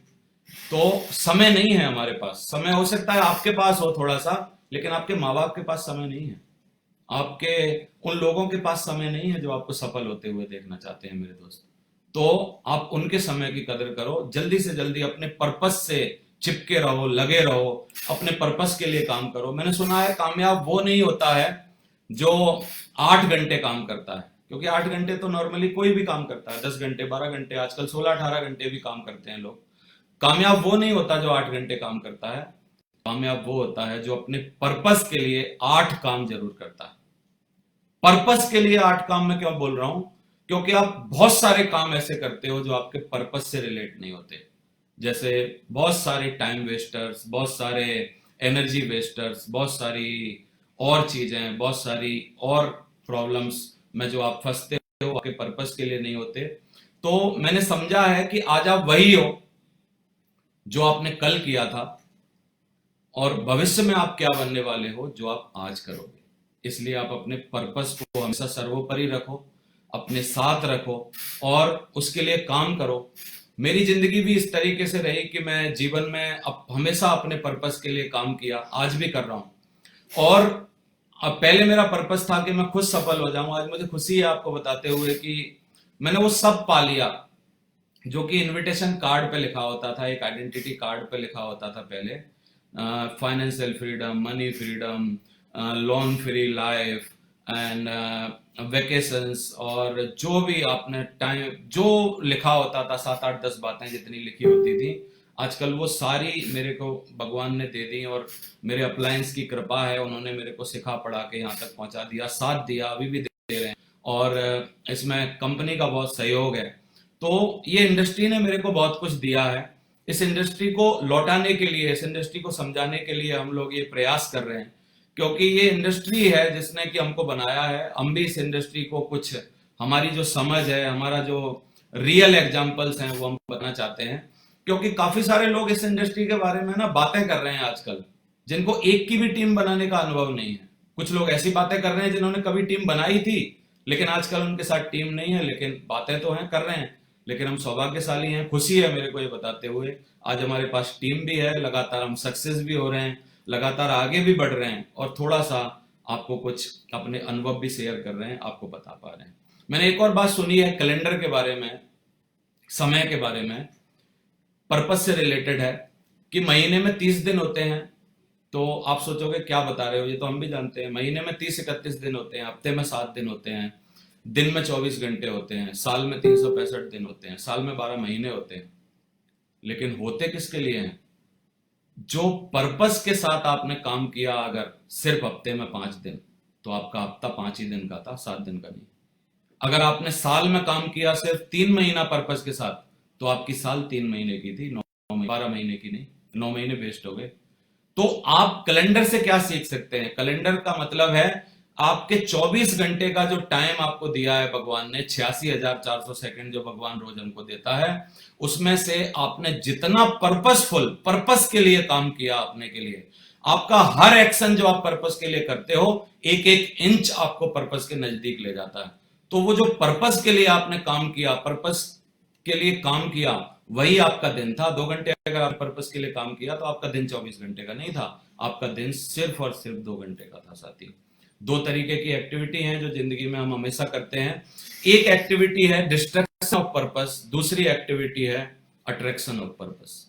तो समय नहीं है हमारे पास। समय हो सकता है आपके पास हो थोड़ा सा, लेकिन आपके माँ बाप के पास समय नहीं है, आपके उन लोगों के पास समय नहीं है जो आपको सफल होते हुए देखना चाहते हैं मेरे दोस्त। तो आप उनके समय की कदर करो, जल्दी से जल्दी अपने पर्पस से चिपके रहो, लगे रहो, अपने पर्पस के लिए काम करो। मैंने सुना है कामयाब वो नहीं होता है जो 8 घंटे काम करता है, क्योंकि 8 घंटे तो नॉर्मली कोई भी काम करता है, 10 घंटे, 12 घंटे, आजकल 16-18 घंटे भी काम करते हैं लोग। कामयाब वो नहीं होता जो 8 घंटे काम करता है, कामयाब वो होता है जो अपने पर्पस के लिए 8 काम जरूर करता है। पर्पस के लिए 8 काम मैं क्यों बोल रहा हूं, क्योंकि आप बहुत सारे काम ऐसे करते हो जो आपके पर्पस से रिलेट नहीं होते। जैसे बहुत सारे टाइम वेस्टर्स, बहुत सारे एनर्जी वेस्टर्स, बहुत सारी और चीजें, बहुत सारी और प्रॉब्लम्स में जो आप फंसते हो, आपके पर्पस के लिए नहीं होते। तो मैंने समझा है कि आज आप वही हो जो आपने कल किया था, और भविष्य में आप क्या बनने वाले हो जो आप आज करोगे। इसलिए आप अपने पर्पस को हमेशा सर्वोपरि रखो, अपने साथ रखो और उसके लिए काम करो। मेरी जिंदगी भी इस तरीके से रही कि मैं जीवन में हमेशा अपने पर्पस के लिए काम किया, आज भी कर रहा हूं। और अब पहले मेरा पर्पस था कि मैं खुद सफल हो जाऊं। आज मुझे खुशी है आपको बताते हुए कि मैंने वो सब पा लिया जो कि इनविटेशन कार्ड पे लिखा होता था, एक आइडेंटिटी कार्ड पे लिखा होता था पहले। Financial freedom, money freedom, loan free life and vacations, और जो भी आपने टाइम जो लिखा होता था, 7 8 10 बातें जितनी लिखी होती थी, आजकल वो सारी मेरे को भगवान ने दे दी। और मेरे अप्लायंस की कृपा है, उन्होंने मेरे को सिखा पढ़ा के यहाँ तक पहुंचा दिया, साथ दिया, अभी भी दे रहे हैं। और इसमें कंपनी का बहुत सहयोग है। तो ये इंडस्ट्री ने मेरे को बहुत कुछ दिया है। इस इंडस्ट्री को लौटाने के लिए, इस इंडस्ट्री को समझाने के लिए हम लोग ये प्रयास कर रहे हैं, क्योंकि ये इंडस्ट्री है जिसने कि हमको बनाया है। हम भी इस इंडस्ट्री को कुछ, हमारी जो समझ है, हमारा जो रियल एग्जांपल्स हैं वो हम बताना चाहते हैं। क्योंकि काफी सारे लोग इस इंडस्ट्री के बारे में ना बातें कर रहे हैं आजकल, जिनको एक की भी टीम बनाने का अनुभव नहीं है। कुछ लोग ऐसी बातें कर रहे हैं जिन्होंने कभी टीम बनाई थी, लेकिन आजकल उनके साथ टीम नहीं है, लेकिन बातें तो हैं, कर रहे हैं। लेकिन हम सौभाग्यशाली हैं, खुशी है मेरे को ये बताते हुए, आज हमारे पास टीम भी है, लगातार हम सक्सेस भी हो रहे हैं, लगातार आगे भी बढ़ रहे हैं, और थोड़ा सा आपको कुछ अपने अनुभव भी शेयर कर रहे हैं, आपको बता पा रहे हैं। मैंने एक और बात सुनी है कैलेंडर के बारे में, समय के बारे में, पर्पस से रिलेटेड है, कि महीने में 30 दिन होते हैं। तो आप सोचोगे क्या बता रहे हो, ये तो हम भी जानते हैं। महीने में 30 31 दिन होते हैं, हफ्ते में 7 दिन होते हैं, दिन में 24 घंटे होते हैं, साल में 365 दिन होते हैं, साल में 12 महीने होते हैं। लेकिन होते किसके लिए हैं? जो पर्पस के साथ आपने काम किया, अगर सिर्फ हफ्ते में 5 दिन, तो आपका हफ्ता 5 ही दिन का था, 7 दिन का नहीं। अगर आपने साल में काम किया सिर्फ 3 महीना पर्पस के साथ, तो आपकी साल 3 महीने की थी, 12 महीने की नहीं, 9 महीने वेस्ट हो गए। तो आप कैलेंडर से क्या सीख सकते हैं? कैलेंडर का मतलब है आपके 24 घंटे का जो टाइम आपको दिया है भगवान ने, 86,400 सेकंड जो भगवान रोज हमको देता है, उसमें से आपने जितना पर्पसफुल, पर्पस के लिए काम किया, अपने के लिए, आपका हर एक्शन जो आप पर्पस के लिए करते हो, एक एक इंच आपको पर्पस के नजदीक ले जाता है। तो वो जो पर्पस के लिए आपने काम किया, पर्पस के लिए काम किया, वही आपका दिन था। 2 घंटे अगर आप पर्पस के लिए काम किया, तो आपका दिन 24 घंटे का नहीं था, आपका दिन सिर्फ और सिर्फ 2 घंटे का था। साथी, 2 तरीके की एक्टिविटी हैं जो जिंदगी में हम हमेशा करते हैं। एक एक्टिविटी है डिस्ट्रक्शन ऑफ पर्पस, दूसरी एक्टिविटी है अट्रैक्शन ऑफ पर्पस।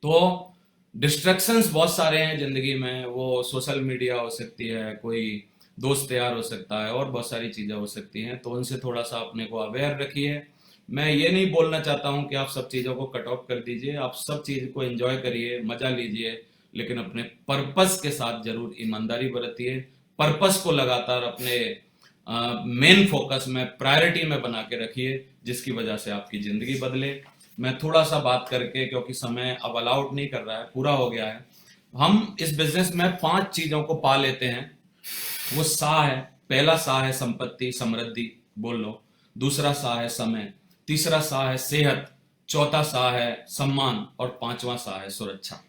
तो डिस्ट्रक्शंस बहुत सारे हैं जिंदगी में, वो सोशल मीडिया हो सकती है, कोई दोस्त यार हो सकता है, और बहुत सारी चीजें हो सकती हैं। तो उनसे थोड़ा सा अपने को अवेयर रखिए। मैं ये नहीं बोलना चाहता हूं कि आप सब चीजों को कट ऑफ कर दीजिए, आप सब चीज को एंजॉय करिए, मजा लीजिए, लेकिन अपने पर्पस के साथ जरूर ईमानदारी बरतिए। पर्पस को लगातार अपने मेन फोकस में, प्रायोरिटी में बना के रखिए, जिसकी वजह से आपकी जिंदगी बदले। मैं थोड़ा सा बात करके, क्योंकि समय अब अलाउड नहीं कर रहा है, पूरा हो गया है। हम इस बिजनेस में 5 चीजों को पा लेते हैं। वो सा है, पहला सा है संपत्ति, समृद्धि, बोल लो। दूसरा सा है समय, तीसरा सा है सेहत, चौथा सा है सम्मान, और 5वां सा है सुरक्षा।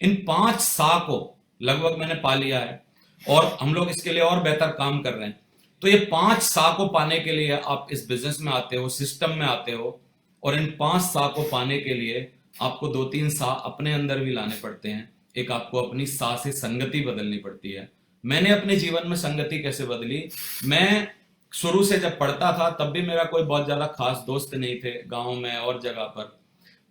इन 5 सा को लगभग मैंने पा लिया है, और हम लोग इसके लिए और बेहतर काम कर रहे हैं। तो ये 5 सा को पाने के लिए आप इस बिजनेस में आते हो, सिस्टम में आते हो, और इन 5 सा को पाने के लिए आपको 2 3 सा अपने अंदर भी लाने पड़ते हैं। एक, आपको अपनी सा से संगति बदलनी पड़ती है। मैंने अपने जीवन में संगति कैसे बदली? मैं शुरू से जब पढ़ता था, तब भी मेरा कोई बहुत ज्यादा खास दोस्त नहीं थे गांव में और जगह पर,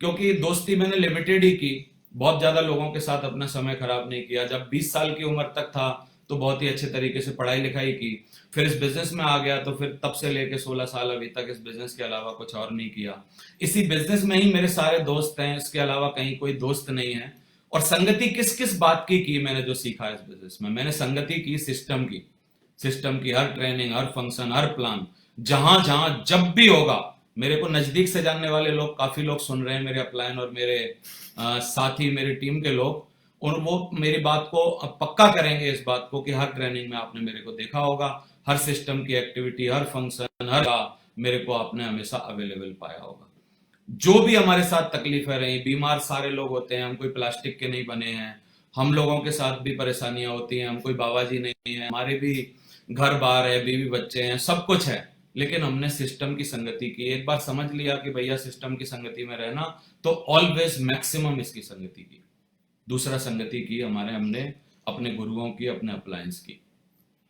क्योंकि दोस्ती मैंने लिमिटेड ही की, बहुत ज्यादा लोगों के साथ अपना समय खराब नहीं किया। जब 20 साल की उम्र तक था, तो बहुत ही अच्छे तरीके से पढ़ाई लिखाई की। फिर इस बिजनेस में आ गया, तो फिर तब से लेके 16 साल अभी तक इस बिजनेस के अलावा कुछ और नहीं किया। इसी बिजनेस में ही मेरे सारे दोस्त हैं, इसके अलावा कहीं कोई दोस्त नहीं है। और संगति किस किस बात की मैंने जो सीखा इस बिजनेस में, मैंने संगति की सिस्टम की। सिस्टम की हर ट्रेनिंग, हर फंक्शन, हर प्लान, जहां जहां जब भी होगा, मेरे को नजदीक से जानने वाले लोग, काफी लोग सुन रहे हैं, मेरे अपलाइन और मेरे साथी, मेरी टीम के लोग, और वो मेरी बात को पक्का करेंगे, इस बात को कि हर ट्रेनिंग में आपने मेरे को देखा होगा, हर सिस्टम की एक्टिविटी, हर फंक्शन, हर मेरे को आपने हमेशा अवेलेबल पाया होगा। जो भी हमारे साथ तकलीफें रही, बीमार सारे लोग होते हैं, हम कोई प्लास्टिक के नहीं बने हैं, हम लोगों के साथ भी परेशानियां होती हैं, हम कोई बाबा जी नहीं है, हमारे भी घर बार है, बीवी बच्चे हैं, सब कुछ है, लेकिन हमने सिस्टम की संगति की। एक बार समझ लिया कि भैया सिस्टम की संगति में रहना, तो ऑलवेज मैक्सिमम इसकी संगति की। दूसरा संगति की हमने अपने गुरुओं की, अपने अप्लायंस की।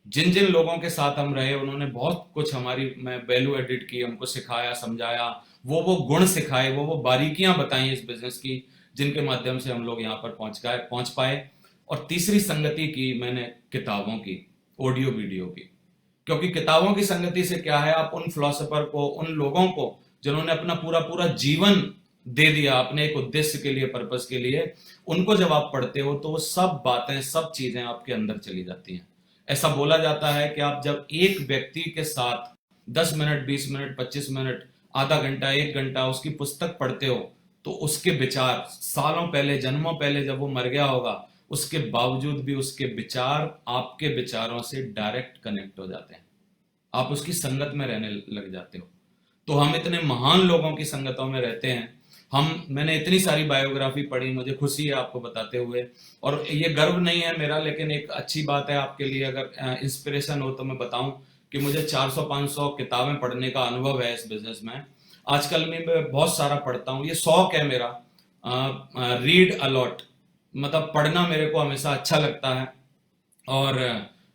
जिन जिन लोगों के साथ हम रहे उन्होंने बहुत कुछ हमारी में वैल्यू एडिट की, हमको सिखाया, समझाया, वो गुण सिखाए, वो बारीकियां बताई इस बिजनेस की, जिनके माध्यम से हम लोग यहाँ पर पहुंच पाए। और तीसरी संगति की मैंने किताबों की, ऑडियो वीडियो की। क्योंकि किताबों की संगति से क्या है, आप उन फिलोसोफर को, उन लोगों को जिन्होंने अपना पूरा पूरा जीवन दे दिया अपने एक उद्देश्य के लिए, पर्पस के लिए, उनको जब आप पढ़ते हो तो वो सब बातें, सब चीजें आपके अंदर चली जाती हैं। ऐसा बोला जाता है कि आप जब एक व्यक्ति के साथ 10 मिनट, 20 मिनट, 25 मिनट, आधा घंटा, 1 घंटा उसकी पुस्तक पढ़ते हो, तो उसके विचार सालों पहले, जन्मों पहले जब वो मर गया होगा, उसके बावजूद भी उसके विचार आपके विचारों से डायरेक्ट कनेक्ट हो जाते हैं। आप उसकी संगत में रहने लग जाते हो। तो हम इतने महान लोगों की संगतों में रहते हैं। मैंने इतनी सारी बायोग्राफी पढ़ी, मुझे खुशी है आपको बताते हुए, और ये गर्व नहीं है मेरा, लेकिन एक अच्छी बात है आपके लिए, अगर इंस्पिरेशन हो तो मैं बताऊं कि मुझे 400-500 किताबें पढ़ने का अनुभव है इस बिजनेस में। आजकल मैं बहुत सारा पढ़ता हूँ, ये शौक है मेरा, रीड अलॉट, मतलब पढ़ना मेरे को हमेशा अच्छा लगता है। और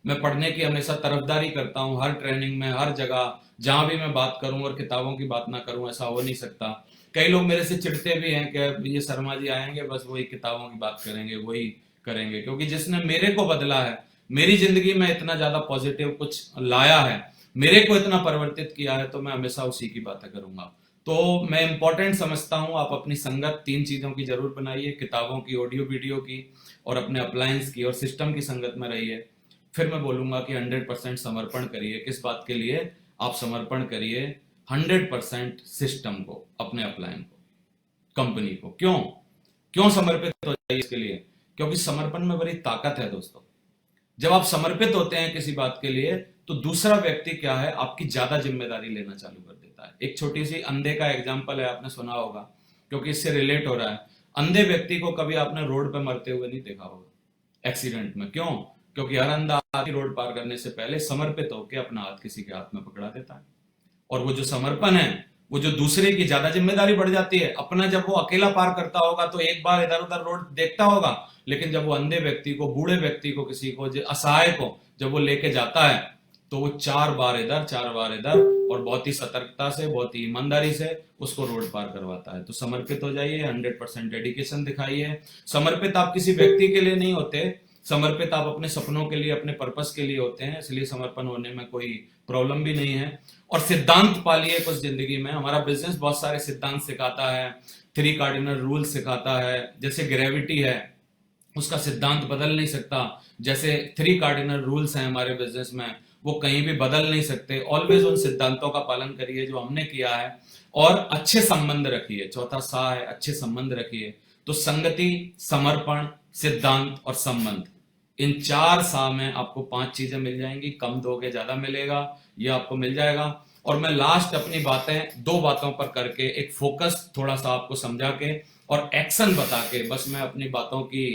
मैं पढ़ने की हमेशा तरफदारी करता हूँ, हर ट्रेनिंग में, हर जगह जहां भी मैं बात करूं और किताबों की बात ना करूं, ऐसा हो नहीं सकता। कई लोग मेरे से चिढ़ते भी हैं कि ये शर्मा जी आएंगे बस वही किताबों की बात करेंगे, वही करेंगे। क्योंकि जिसने मेरे को बदला है, मेरी जिंदगी में इतना ज्यादा पॉजिटिव कुछ लाया है, मेरे को इतना परिवर्तित किया है, तो मैं हमेशा उसी की बातें करूंगा। तो मैं इंपॉर्टेंट समझता हूं आप अपनी संगत 3 चीजों की जरूर बनाइए, किताबों की, ऑडियो वीडियो की, और अपने अप्लायंस की, और सिस्टम की संगत में रहिए। फिर मैं बोलूंगा कि 100% समर्पण करिए। किस बात के लिए आप समर्पण करिए? 100% सिस्टम को, अपने अप्लायन को, कंपनी को। क्यों क्यों समर्पित हो जाइए इसके लिए? क्योंकि समर्पण में बड़ी ताकत है दोस्तों। जब आप समर्पित होते हैं किसी बात के लिए, तो दूसरा व्यक्ति क्या है, आपकी ज्यादा जिम्मेदारी लेना चालू कर देता है। एक छोटी सी अंधे का एग्जाम्पल है, आपने सुना होगा, क्योंकि इससे रिलेट हो रहा है। अंधे व्यक्ति को कभी आपने रोड पर मरते हुए नहीं देखा होगा, एक्सीडेंट में। क्यों? क्योंकि हर अंधा आदमी रोड पार करने से पहले समर्पित होकर अपना हाथ किसी के हाथ में पकड़ा देता है। और वो जो समर्पण है, वो जो दूसरे की ज्यादा जिम्मेदारी बढ़ जाती है। अपना जब वो अकेला पार करता होगा तो एक बार इधर उधर रोड देखता होगा, लेकिन जब वो अंधे व्यक्ति को, बूढ़े व्यक्ति को, किसी को, असहाय को जब वो लेके जाता है, तो वो 4 बार इधर, 4 बार इधर, और बहुत ही सतर्कता से, बहुत ही ईमानदारी से उसको रोड पार करवाता है। तो समर्पित हो जाइए, 100% डेडिकेशन दिखाइए। समर्पित आप किसी व्यक्ति के लिए नहीं होते, समर्पित आप अपने सपनों के लिए, अपने पर्पस के लिए होते हैं। इसलिए समर्पण होने में कोई प्रॉब्लम भी नहीं है। और सिद्धांत पालिए कुछ जिंदगी में। हमारा बिजनेस बहुत सारे सिद्धांत सिखाता है, 3 कार्डिनल रूल सिखाता है। जैसे ग्रेविटी है, उसका सिद्धांत बदल नहीं सकता। जैसे 3 कार्डिनल रूल्स हैं हमारे बिजनेस में, वो कहीं भी बदल नहीं सकते। ऑलवेज उन सिद्धांतों का पालन करिए जो हमने किया है, और अच्छे संबंध रखिए। चौथा सा है, अच्छे संबंध रखिए। तो संगति, समर्पण, सिद्धांत और संबंध, इन 4 सा में आपको 5 चीजें मिल जाएंगी। कम दोगे ज्यादा मिलेगा, ये आपको मिल जाएगा। और मैं लास्ट अपनी बातें 2 बातों पर करके, एक फोकस थोड़ा सा आपको समझा के और एक्शन बता के, बस मैं अपनी बातों की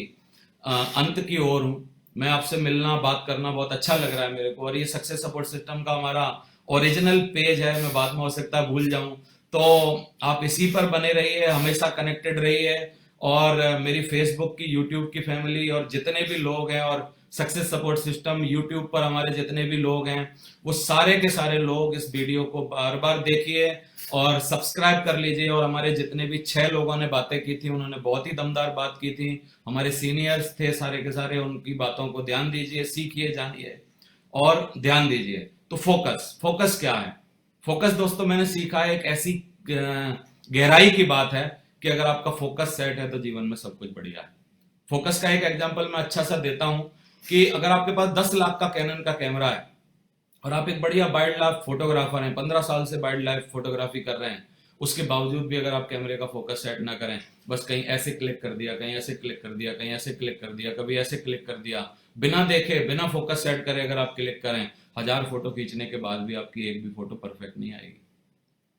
अंत की ओर हूं। मैं आपसे मिलना, बात करना बहुत अच्छा लग रहा है मेरे को। और ये सक्सेस सपोर्ट सिस्टम का हमारा ओरिजिनल पेज है, मैं बाद में हो सकता है भूल जाऊं, तो आप इसी पर बने रहिए, हमेशा कनेक्टेड रहिए। और मेरी फेसबुक की, यूट्यूब की फैमिली, और जितने भी लोग हैं, और सक्सेस सपोर्ट सिस्टम यूट्यूब पर हमारे जितने भी लोग हैं, वो सारे के सारे लोग इस वीडियो को बार बार देखिए और सब्सक्राइब कर लीजिए। और हमारे जितने भी 6 लोगों ने बातें की थी, उन्होंने बहुत ही दमदार बात की थी, हमारे सीनियर्स थे सारे के सारे, उनकी बातों को ध्यान दीजिए, सीखिए, जानिए और ध्यान दीजिए। तो फोकस क्या है? फोकस दोस्तों मैंने सीखा है, एक ऐसी गहराई की बात है कि अगर आपका फोकस सेट है तो जीवन में सब कुछ बढ़िया है। फोकस का एक एग्जांपल मैं अच्छा सा देता हूं कि अगर आपके पास 10 लाख का कैनन का कैमरा है और आप एक बढ़िया वाइल्ड लाइफ फोटोग्राफर हैं, 15 साल से वाइल्ड लाइफ फोटोग्राफी कर रहे हैं, उसके बावजूद भी अगर आप कैमरे का फोकस सेट ना करें, बस कहीं ऐसे क्लिक कर दिया, कहीं ऐसे क्लिक कर दिया, कहीं ऐसे क्लिक कर दिया, कभी ऐसे क्लिक कर दिया, बिना देखे, बिना फोकस सेट करे अगर आप क्लिक करें, 1000 फोटो खींचने के बाद भी आपकी एक भी फोटो परफेक्ट नहीं आएगी।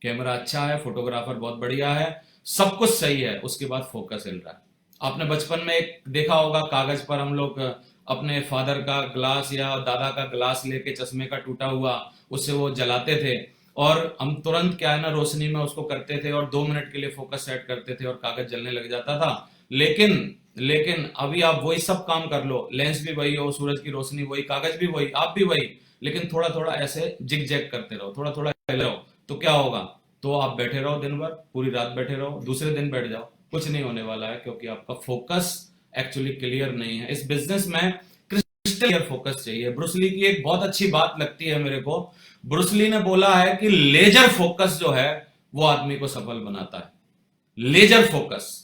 कैमरा अच्छा है, फोटोग्राफर बहुत बढ़िया है, सब कुछ सही है, उसके बाद फोकस हिल रहा है। आपने बचपन में एक देखा होगा, कागज पर हम लोग अपने फादर का ग्लास या दादा का ग्लास लेके, चश्मे का टूटा हुआ, उससे वो जलाते थे, और हम तुरंत क्या है ना रोशनी में उसको करते थे और 2 मिनट के लिए फोकस सेट करते थे और कागज जलने लग जाता था। लेकिन लेकिन अभी आप वही सब काम कर लो, लेंस भी वही हो, सूरज की रोशनी वही, कागज भी वही, आप भी वही, लेकिन थोड़ा थोड़ा ऐसे जिग जैग करते रहो, थोड़ा थोड़ा हिले रहो, तो क्या होगा? तो आप बैठे रहो दिन भर, पूरी रात बैठे रहो, दूसरे दिन बैठ जाओ, कुछ नहीं होने वाला है, क्योंकि आपका फोकस एक्चुअली क्लियर नहीं है। इस बिजनेस में क्रिस्टल क्लियर फोकस चाहिए। ब्रूसली की एक बहुत अच्छी बात लगती है मेरे को। ब्रूसली ने बोला है कि लेजर फोकस जो है वो आदमी को सफल बनाता है। लेजर फोकस,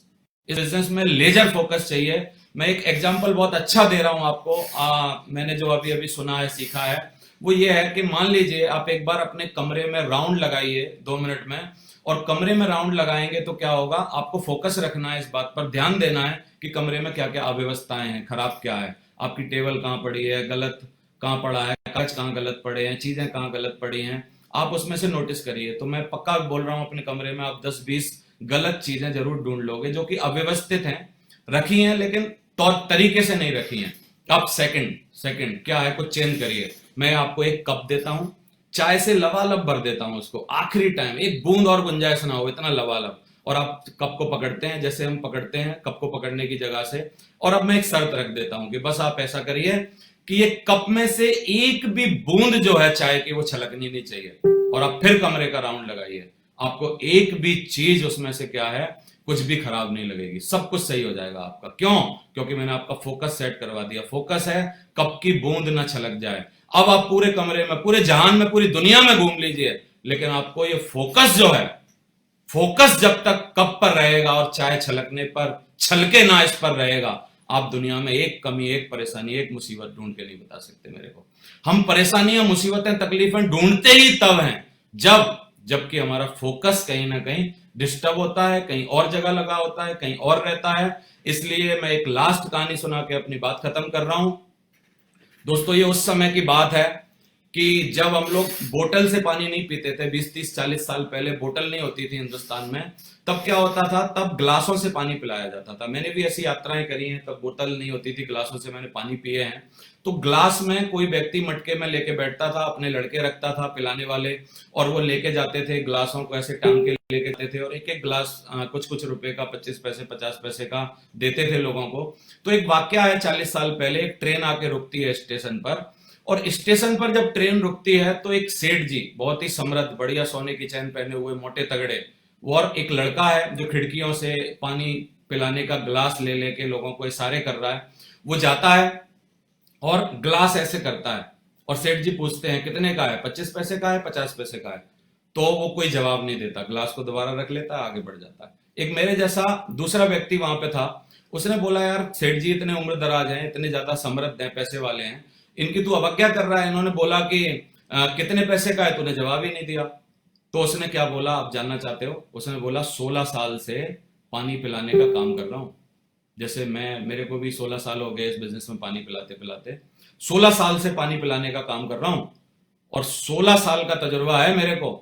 इस बिजनेस में लेजर फोकस चाहिए। मैं एक एग्जांपल बहुत अच्छा दे रहा हूं आपको। मैंने जो अभी अभी सुना है, सीखा है, वो ये है कि मान लीजिए आप एक बार अपने कमरे में राउंड लगाइए 2 मिनट में, और कमरे में राउंड लगाएंगे तो क्या होगा? आपको फोकस रखना है, इस बात पर ध्यान देना है कि कमरे में क्या क्या अव्यवस्थाएं हैं, खराब क्या है, आपकी टेबल कहां पड़ी है, गलत कहां पड़ा है, कागज कहां गलत पड़े हैं, चीजें कहां गलत पड़ी हैं, आप उसमें से नोटिस करिए। तो मैं पक्का बोल रहा हूं, अपने कमरे में आप 10-20 गलत चीजें जरूर ढूंढ लोगे जो कि अव्यवस्थित हैं, रखी हैं लेकिन तौर तरीके से नहीं रखी हैं। अब सेकंड सेकंड क्या है, कुछ चेंज करिए। मैं आपको एक कप देता हूं, चाय से लबालब भर देता हूं उसको, आखिरी टाइम एक बूंद और गुंजाइश ना हो, इतना लबालब, और आप कप को पकड़ते हैं जैसे हम पकड़ते हैं कप को पकड़ने की जगह से। और अब मैं एक शर्त रख देता हूं कि बस आप ऐसा करिए कि ये कप में से एक भी बूंद जो है चाय की वो छलकनी नहीं चाहिए, और आप फिर कमरे का राउंड लगाइए। आपको एक भी चीज उसमें से क्या है, कुछ भी खराब नहीं लगेगी, सब कुछ सही हो जाएगा आपका। क्यों? क्योंकि मैंने आपका फोकस सेट करवा दिया। फोकस है कप की बूंद ना छलक जाए। अब आप पूरे कमरे में, पूरे जहान में, पूरी दुनिया में घूम लीजिए, लेकिन आपको ये फोकस जो है, फोकस जब तक कप पर रहेगा और चाय छलकने पर, छलके ना इस पर रहेगा, आप दुनिया में एक कमी, एक परेशानी, एक मुसीबत ढूंढ के नहीं बता सकते मेरे को। हम परेशानियां, मुसीबतें, तकलीफें ढूंढते ही तब हैं जबकि हमारा फोकस कहीं ना कहीं डिस्टर्ब होता है, कहीं और जगह लगा होता है, कहीं और रहता है। इसलिए मैं एक लास्ट कहानी सुना के अपनी बात खत्म कर रहा हूं। दोस्तों, ये उस समय की बात है कि जब हम लोग बोतल से पानी नहीं पीते थे, 20-30-40 साल पहले बोतल नहीं होती थी हिंदुस्तान में, तब क्या होता था? तब ग्लासों से पानी पिलाया जाता था। मैंने भी ऐसी यात्राएं करी हैं, तब बोतल नहीं होती थी, ग्लासों से मैंने पानी पिए हैं। तो ग्लास में कोई व्यक्ति मटके में लेके बैठता था, अपने लड़के रखता था पिलाने वाले, और वो लेके जाते थे ग्लासों को, ऐसे टांग के लेके जाते थे, और एक एक ग्लास कुछ कुछ रुपए का, 25 पैसे 50 पैसे का देते थे लोगों को। तो एक वाक्य है, 40 साल पहले एक ट्रेन आके रुकती है स्टेशन पर, और स्टेशन पर जब ट्रेन रुकती है तो एक सेठ जी, बहुत ही समृद्ध, बढ़िया सोने की चैन पहने हुए, मोटे तगड़े, और एक लड़का है जो खिड़कियों से पानी पिलाने का ग्लास ले लेके लोगों को इशारे कर रहा है। वो जाता है और ग्लास ऐसे करता है, और सेठ जी पूछते हैं कितने का है? 25 पैसे का है, 50 पैसे का है। तो वो कोई जवाब नहीं देता, ग्लास को दोबारा रख लेता है, आगे बढ़ जाता है। एक मेरे जैसा दूसरा व्यक्ति वहां पे था, उसने बोला यार सेठ जी इतने उम्र दराज हैं, इतने ज्यादा समृद्ध हैं, पैसे वाले हैं, इनकी तू अवज्ञा कर रहा है। इन्होंने बोला कि कितने पैसे का है, तूने जवाब ही नहीं दिया। तो उसने क्या बोला, आप जानना चाहते हो? उसने बोला 16 साल से पानी पिलाने का काम कर रहा हूं। जैसे मेरे को भी 16 साल हो गए इस बिजनेस में पानी पिलाते पिलाते, 16 साल से पानी पिलाने का काम कर रहा हूं, और 16 साल का तजुर्बा है मेरे को।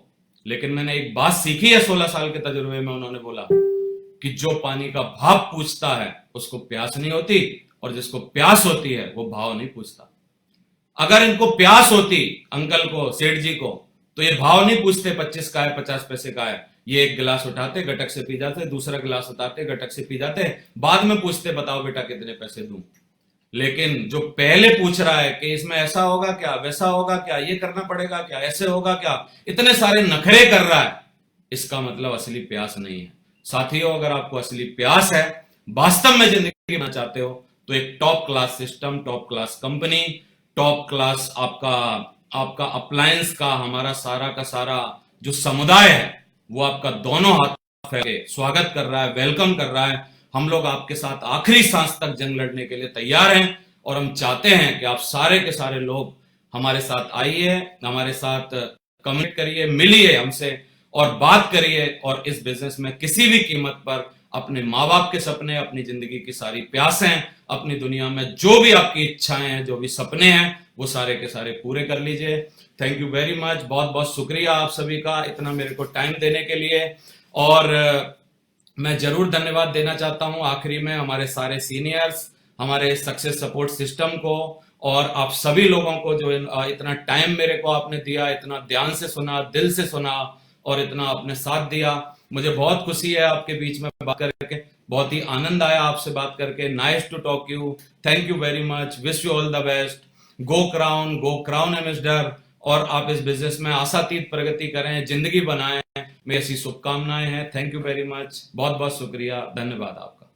लेकिन मैंने एक बात सीखी है 16 साल के तजुर्बे में, उन्होंने बोला कि जो पानी का भाव पूछता है उसको प्यास नहीं होती, और जिसको प्यास होती है वो भाव नहीं पूछता। अगर इनको प्यास होती, अंकल को, सेठ जी को, तो ये भाव नहीं पूछते 25 का है, 50 पैसे का है। ये एक गिलास उठाते, गटक से पी जाते, दूसरा गिलास उठाते, गटक से पी जाते, बाद में पूछते बताओ बेटा कितने पैसे दूं। लेकिन जो पहले पूछ रहा है कि इसमें ऐसा होगा क्या, वैसा होगा क्या, ये करना पड़ेगा क्या, ऐसे होगा क्या, इतने सारे नखरे कर रहा है, इसका मतलब असली प्यास नहीं है। साथियों, अगर आपको असली प्यास है, वास्तव में जिंदगी में चाहते हो, तो एक top class system, top class company, top class आपका अप्लायंस का, हमारा सारा का सारा जो समुदाय है, वो आपका दोनों हाथ फैले स्वागत कर रहा है, वेलकम कर रहा है। हम लोग आपके साथ आखिरी सांस तक जंग लड़ने के लिए तैयार हैं, और हम चाहते हैं कि आप सारे के सारे लोग हमारे साथ आइए, हमारे साथ कम्युनिकेट करिए, मिलिए हमसे और बात करिए, और इस बिजनेस में किसी भी कीमत पर अपने माँ बाप के सपने, अपनी जिंदगी की सारी प्यासें, अपनी दुनिया में जो भी आपकी इच्छाएं हैं, जो भी सपने हैं, वो सारे के सारे पूरे कर लीजिए। थैंक यू वेरी मच, बहुत बहुत शुक्रिया आप सभी का इतना मेरे को टाइम देने के लिए। और मैं जरूर धन्यवाद देना चाहता हूं आखिरी में हमारे सारे सीनियर्स, हमारे सक्सेस सपोर्ट सिस्टम को और आप सभी लोगों को जो इतना टाइम मेरे को आपने दिया, इतना ध्यान से सुना, दिल से सुना और इतना आपने साथ दिया। मुझे बहुत खुशी है आपके बीच में बात करके, बहुत ही आनंद आया आपसे बात करके। Nice to talk you, thank you very much, wish you all the best. Go crown ambassador, और आप इस बिजनेस में आशातीत प्रगति करें, जिंदगी बनाएं, मेरी ऐसी शुभकामनाएं हैं। थैंक यू वेरी मच, बहुत बहुत शुक्रिया, धन्यवाद आपका।